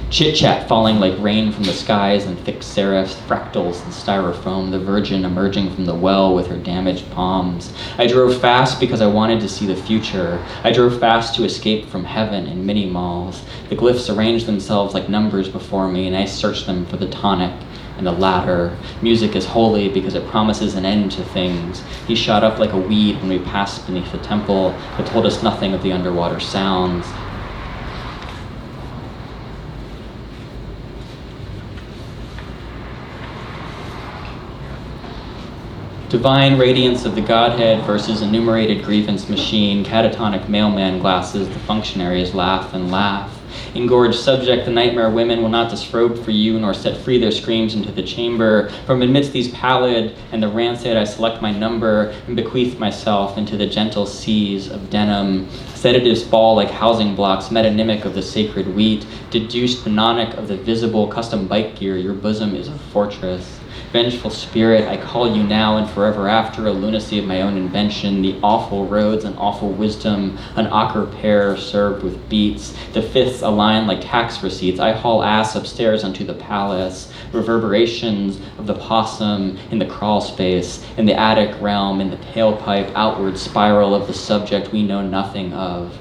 Chit-chat falling like rain from the skies and thick serifs, fractals and styrofoam, the Virgin emerging from the well with her damaged palms. I drove fast because I wanted to see the future. I drove fast to escape from heaven in mini-malls. The glyphs arranged themselves like numbers before me, and I searched them for the tonic and the ladder. Music is holy because it promises an end to things. He shot up like a weed when we passed beneath the temple, but told us nothing of the underwater sounds. Divine radiance of the Godhead versus enumerated grievance machine, catatonic mailman glasses, the functionaries laugh and laugh. Engorged subject, the nightmare women will not disrobe for you, nor set free their screams into the chamber. From amidst these pallid and the rancid, I select my number and bequeath myself into the gentle seas of denim. Sedatives fall like housing blocks, metonymic of the sacred wheat, deduced mnemonic of the visible custom bike gear. Your bosom is a fortress. Vengeful spirit, I call you now and forever after, a lunacy of my own invention, the awful roads and awful wisdom, an ochre pear served with beets, the fifths align like tax receipts. I haul ass upstairs unto the palace, reverberations of the possum in the crawl space, in the attic realm, in the tailpipe, outward spiral of the subject we know nothing of.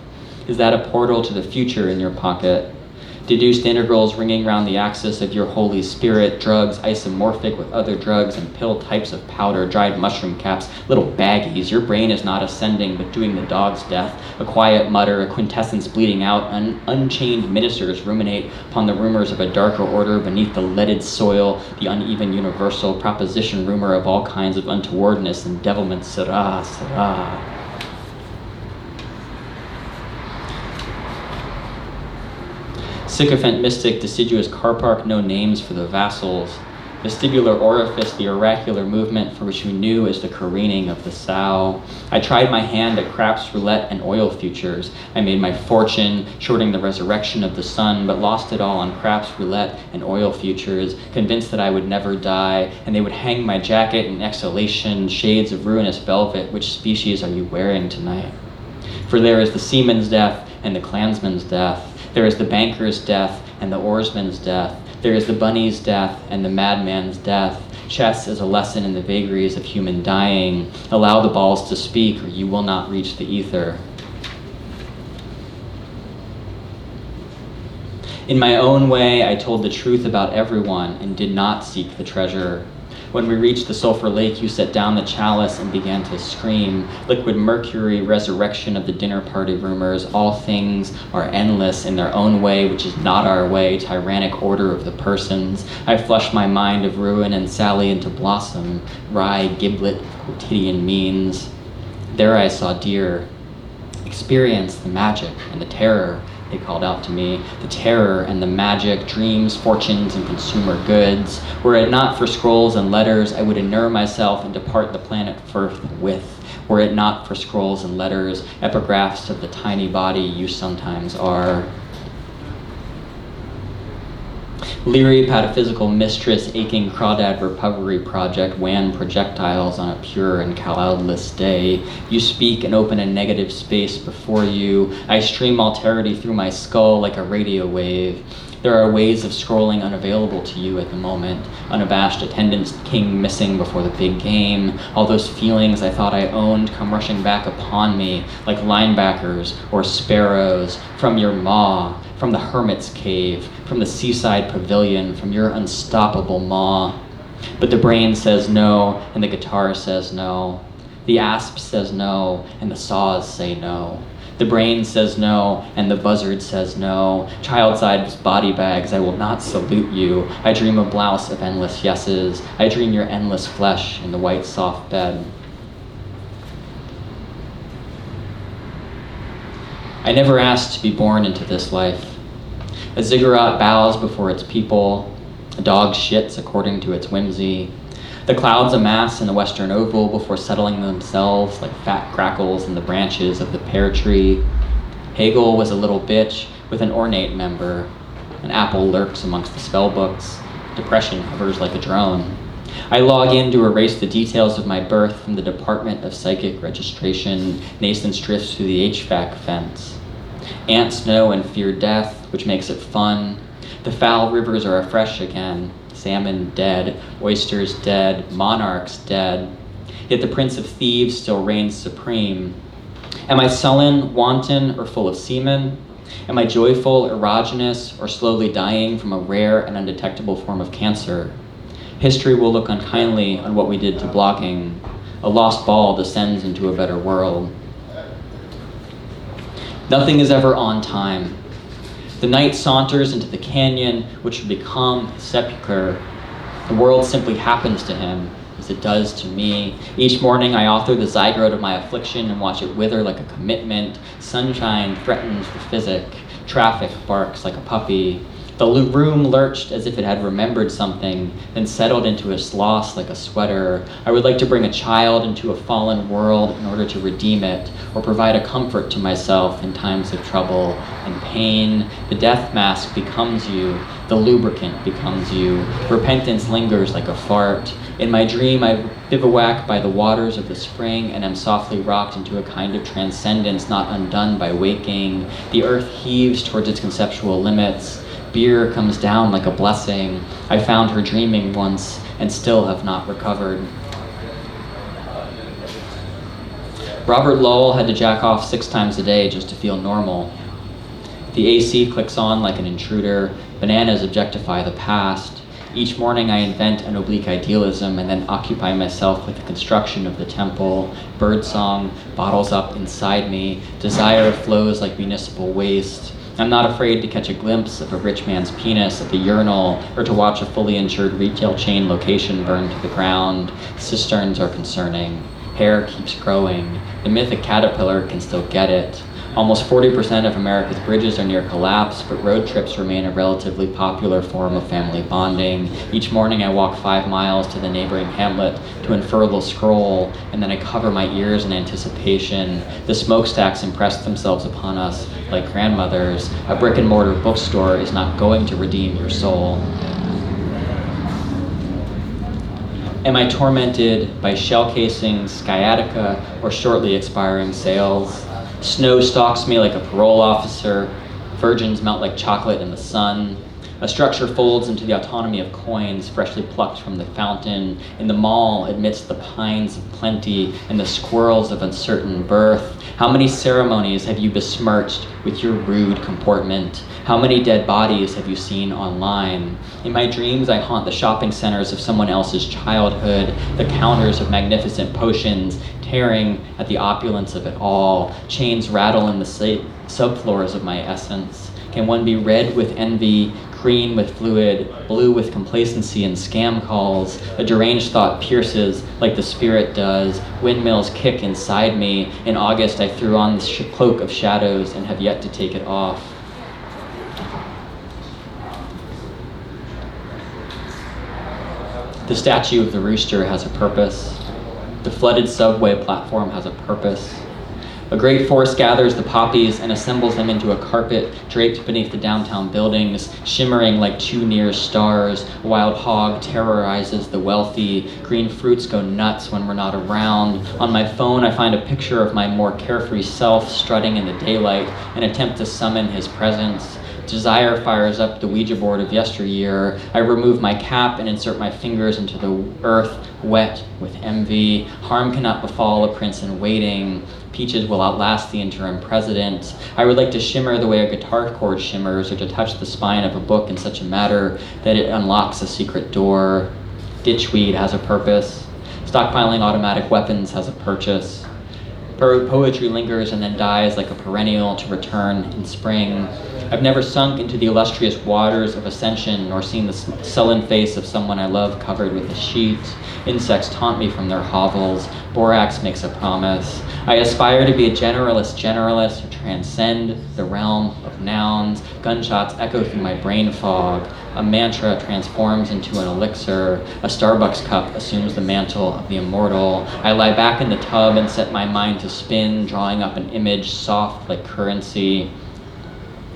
Is that a portal to the future in your pocket? Deduced integrals ringing round the axis of your Holy Spirit, drugs isomorphic with other drugs and pill types of powder, dried mushroom caps, little baggies. Your brain is not ascending but doing the dog's death. A quiet mutter, a quintessence bleeding out, unchained ministers ruminate upon the rumors of a darker order beneath the leaded soil, the uneven universal proposition rumor of all kinds of untowardness and devilment. Sirah, sirah. Sycophant mystic, deciduous car park, no names for the vassals. Vestibular orifice, the oracular movement for which we knew as the careening of the sow. I tried my hand at craps roulette and oil futures. I made my fortune, shorting the resurrection of the sun, but lost it all on craps roulette and oil futures, convinced that I would never die, and they would hang my jacket in exhalation, shades of ruinous velvet. Which species are you wearing tonight? For there is the seaman's death and the clansman's death. There is the banker's death and the oarsman's death. There is the bunny's death and the madman's death. Chess is a lesson in the vagaries of human dying. Allow the balls to speak or you will not reach the ether. In my own way, I told the truth about everyone and did not seek the treasure. When we reached the sulfur lake, you set down the chalice and began to scream. Liquid mercury, resurrection of the dinner party rumors. All things are endless in their own way, which is not our way, tyrannic order of the persons. I flushed my mind of ruin and sally into blossom, wry giblet of quotidian means. There I saw deer. Experience the magic and the terror, they called out to me. The terror and the magic, dreams, fortunes, and consumer goods. Were it not for scrolls and letters, I would inure myself and depart the planet forthwith. Were it not for scrolls and letters, epigraphs of the tiny body you sometimes are. Leery pataphysical mistress, aching crawdad recovery project, wan projectiles on a pure and cloudless day. You speak and open a negative space before you. I stream alterity through my skull like a radio wave. There are ways of scrolling unavailable to you at the moment. Unabashed attendance, king missing before the big game. All those feelings I thought I owned come rushing back upon me like linebackers or sparrows from your maw, from the hermit's cave, from the seaside pavilion, from your unstoppable maw. But the brain says no, and the guitar says no. The asp says no, and the saws say no. The brain says no, and the buzzard says no. Child-sized body bags, I will not salute you. I dream a blouse of endless yeses. I dream your endless flesh in the white soft bed. I never asked to be born into this life. A ziggurat bows before its people. A dog shits according to its whimsy. The clouds amass in the western oval before settling themselves like fat crackles in the branches of the pear tree. Hegel was a little bitch with an ornate member. An apple lurks amongst the spell books. Depression hovers like a drone. I log in to erase the details of my birth from the Department of Psychic Registration. Nascence drifts through the HVAC fence. Ants know and fear death, which makes it fun. The foul rivers are afresh again. Salmon dead, oysters dead, monarchs dead. Yet the Prince of Thieves still reigns supreme. Am I sullen, wanton, or full of semen? Am I joyful, erogenous, or slowly dying from a rare and undetectable form of cancer? History will look unkindly on what we did to blogging. A lost ball descends into a better world. Nothing is ever on time. The knight saunters into the canyon, which would become his sepulcher. The world simply happens to him, as it does to me. Each morning I author the zygote of my affliction and watch it wither like a commitment. Sunshine threatens the physic. Traffic barks like a puppy. The room lurched as if it had remembered something, then settled into its loss like a sweater. I would like to bring a child into a fallen world in order to redeem it, or provide a comfort to myself in times of trouble and pain. The death mask becomes you, the lubricant becomes you. Repentance lingers like a fart. In my dream, I bivouac by the waters of the spring and am softly rocked into a kind of transcendence not undone by waking. The earth heaves towards its conceptual limits. Beer comes down like a blessing. I found her dreaming once and still have not recovered. Robert Lowell had to jack off 6 times a day just to feel normal. The AC clicks on like an intruder. Bananas objectify the past. Each morning I invent an oblique idealism and then occupy myself with the construction of the temple. Birdsong bottles up inside me. Desire flows like municipal waste. I'm not afraid to catch a glimpse of a rich man's penis at the urinal or to watch a fully insured retail chain location burn to the ground. Cisterns are concerning. Hair keeps growing. The mythic caterpillar can still get it. Almost 40% of America's bridges are near collapse, but road trips remain a relatively popular form of family bonding. Each morning I walk 5 miles to the neighboring hamlet to unfurl the scroll, and then I cover my ears in anticipation. The smokestacks impress themselves upon us like grandmothers. A brick and mortar bookstore is not going to redeem your soul. Am I tormented by shell casings, sciatica, or shortly expiring sales? Snow stalks me like a parole officer. Virgins melt like chocolate in the sun. A structure folds into the autonomy of coins freshly plucked from the fountain. In the mall, amidst the pines of plenty and the squirrels of uncertain birth, how many ceremonies have you besmirched with your rude comportment? How many dead bodies have you seen online? In my dreams, I haunt the shopping centers of someone else's childhood, the counters of magnificent potions, tearing at the opulence of it all. Chains rattle in the subfloors of my essence. Can one be red with envy, green with fluid, blue with complacency and scam calls? A deranged thought pierces like the spirit does. Windmills kick inside me. In August, I threw on the cloak of shadows and have yet to take it off. The statue of the rooster has a purpose. The flooded subway platform has a purpose. A great force gathers the poppies and assembles them into a carpet draped beneath the downtown buildings, shimmering like 2 near stars. A wild hog terrorizes the wealthy. Green fruits go nuts when we're not around. On my phone, I find a picture of my more carefree self strutting in the daylight and attempt to summon his presence. Desire fires up the Ouija board of yesteryear. I remove my cap and insert my fingers into the earth, wet with envy. Harm cannot befall a prince in waiting. Peaches will outlast the interim president. I would like to shimmer the way a guitar chord shimmers, or to touch the spine of a book in such a manner that it unlocks a secret door. Ditchweed has a purpose. Stockpiling automatic weapons has a purchase. Poetry lingers and then dies like a perennial to return in spring. I've never sunk into the illustrious waters of ascension, nor seen the sullen face of someone I love covered with a sheet. Insects taunt me from their hovels. Borax makes a promise. I aspire to be a generalist who transcend the realm of nouns. Gunshots echo through my brain fog. A mantra transforms into an elixir. A Starbucks cup assumes the mantle of the immortal. I lie back in the tub and set my mind to spin, drawing up an image soft like currency.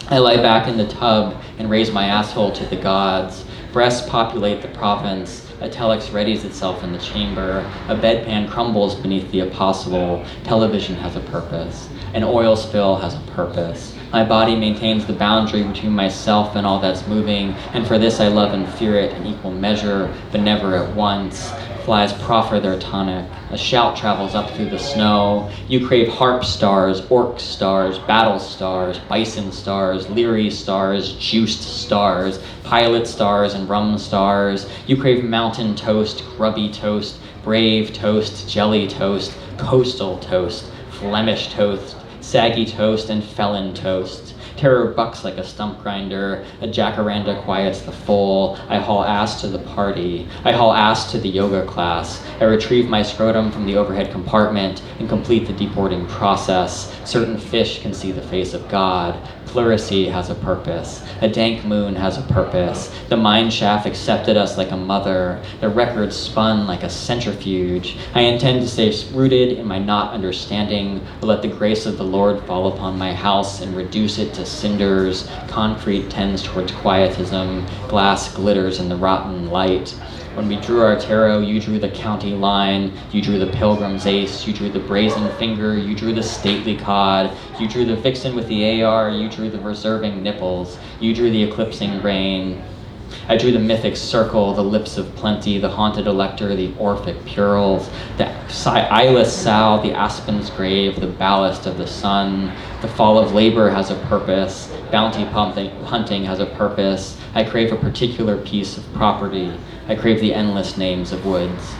I lie back in the tub and raise my asshole to the gods. Breasts populate the province. A telex readies itself in the chamber. A bedpan crumbles beneath the apostle. Television has a purpose. An oil spill has a purpose. My body maintains the boundary between myself and all that's moving, and for this I love and fear it in equal measure, but never at once. Flies proffer their tonic. A shout travels up through the snow. You crave harp stars, orc stars, battle stars, bison stars, leery stars, juiced stars, pilot stars, and rum stars. You crave mountain toast, grubby toast, brave toast, jelly toast, coastal toast, Flemish toast, saggy toast, and felon toast. Terror bucks like a stump grinder. A jacaranda quiets the foal. I haul ass to the party. I haul ass to the yoga class. I retrieve my scrotum from the overhead compartment and complete the deboarding process. Certain fish can see the face of God. Pleurisy has a purpose. A dank moon has a purpose. The mine shaft accepted us like a mother. The record spun like a centrifuge. I intend to stay rooted in my not understanding, but let the grace of the Lord fall upon my house and reduce it to cinders. Concrete tends towards quietism. Glass glitters in the rotten light. When we drew our tarot, you drew the county line, you drew the pilgrim's ace, you drew the brazen finger, you drew the stately cod, you drew the vixen with the AR, you drew the reserving nipples, you drew the eclipsing rain. I drew the mythic circle, the lips of plenty, the haunted elector, the Orphic purls, the eyeless sow, the aspen's grave, the ballast of the sun. The fall of labor has a purpose. Bounty hunting has a purpose. I crave a particular piece of property. I crave the endless names of woods.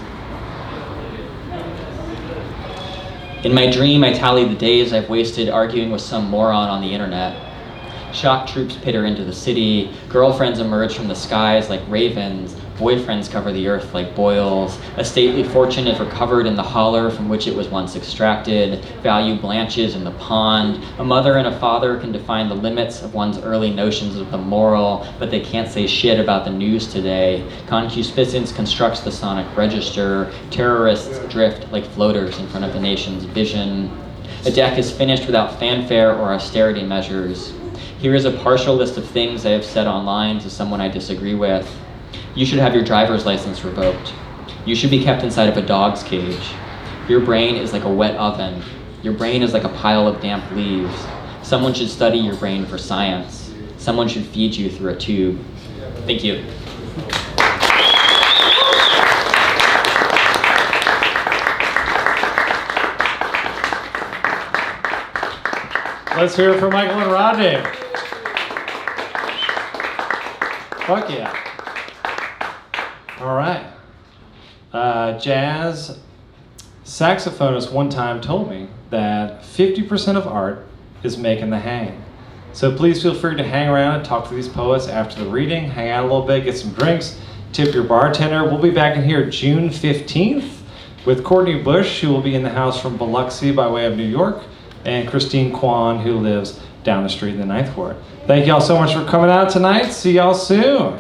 In my dream, I tally the days I've wasted arguing with some moron on the internet. Shock troops pitter into the city. Girlfriends emerge from the skies like ravens. Boyfriends cover the earth like boils. A stately fortune is recovered in the holler from which it was once extracted. Value blanches in the pond. A mother and a father can define the limits of one's early notions of the moral, but they can't say shit about the news today. Concupiscence constructs the sonic register. Terrorists drift like floaters in front of the nation's vision. A deck is finished without fanfare or austerity measures. Here is a partial list of things I have said online to someone I disagree with. You should have your driver's license revoked. You should be kept inside of a dog's cage. Your brain is like a wet oven. Your brain is like a pile of damp leaves. Someone should study your brain for science. Someone should feed you through a tube. Thank you. Let's hear it for Michael and Rodney. Fuck yeah. All right. Jazz saxophonist one time told me that 50% of art is making the hang. So please feel free to hang around and talk to these poets after the reading, hang out a little bit, get some drinks, tip your bartender. We'll be back in here June 15th with Courtney Bush, who will be in the house from Biloxi by way of New York, and Christine Kwan, who lives down the street in the Ninth Ward. Thank y'all so much for coming out tonight. See y'all soon.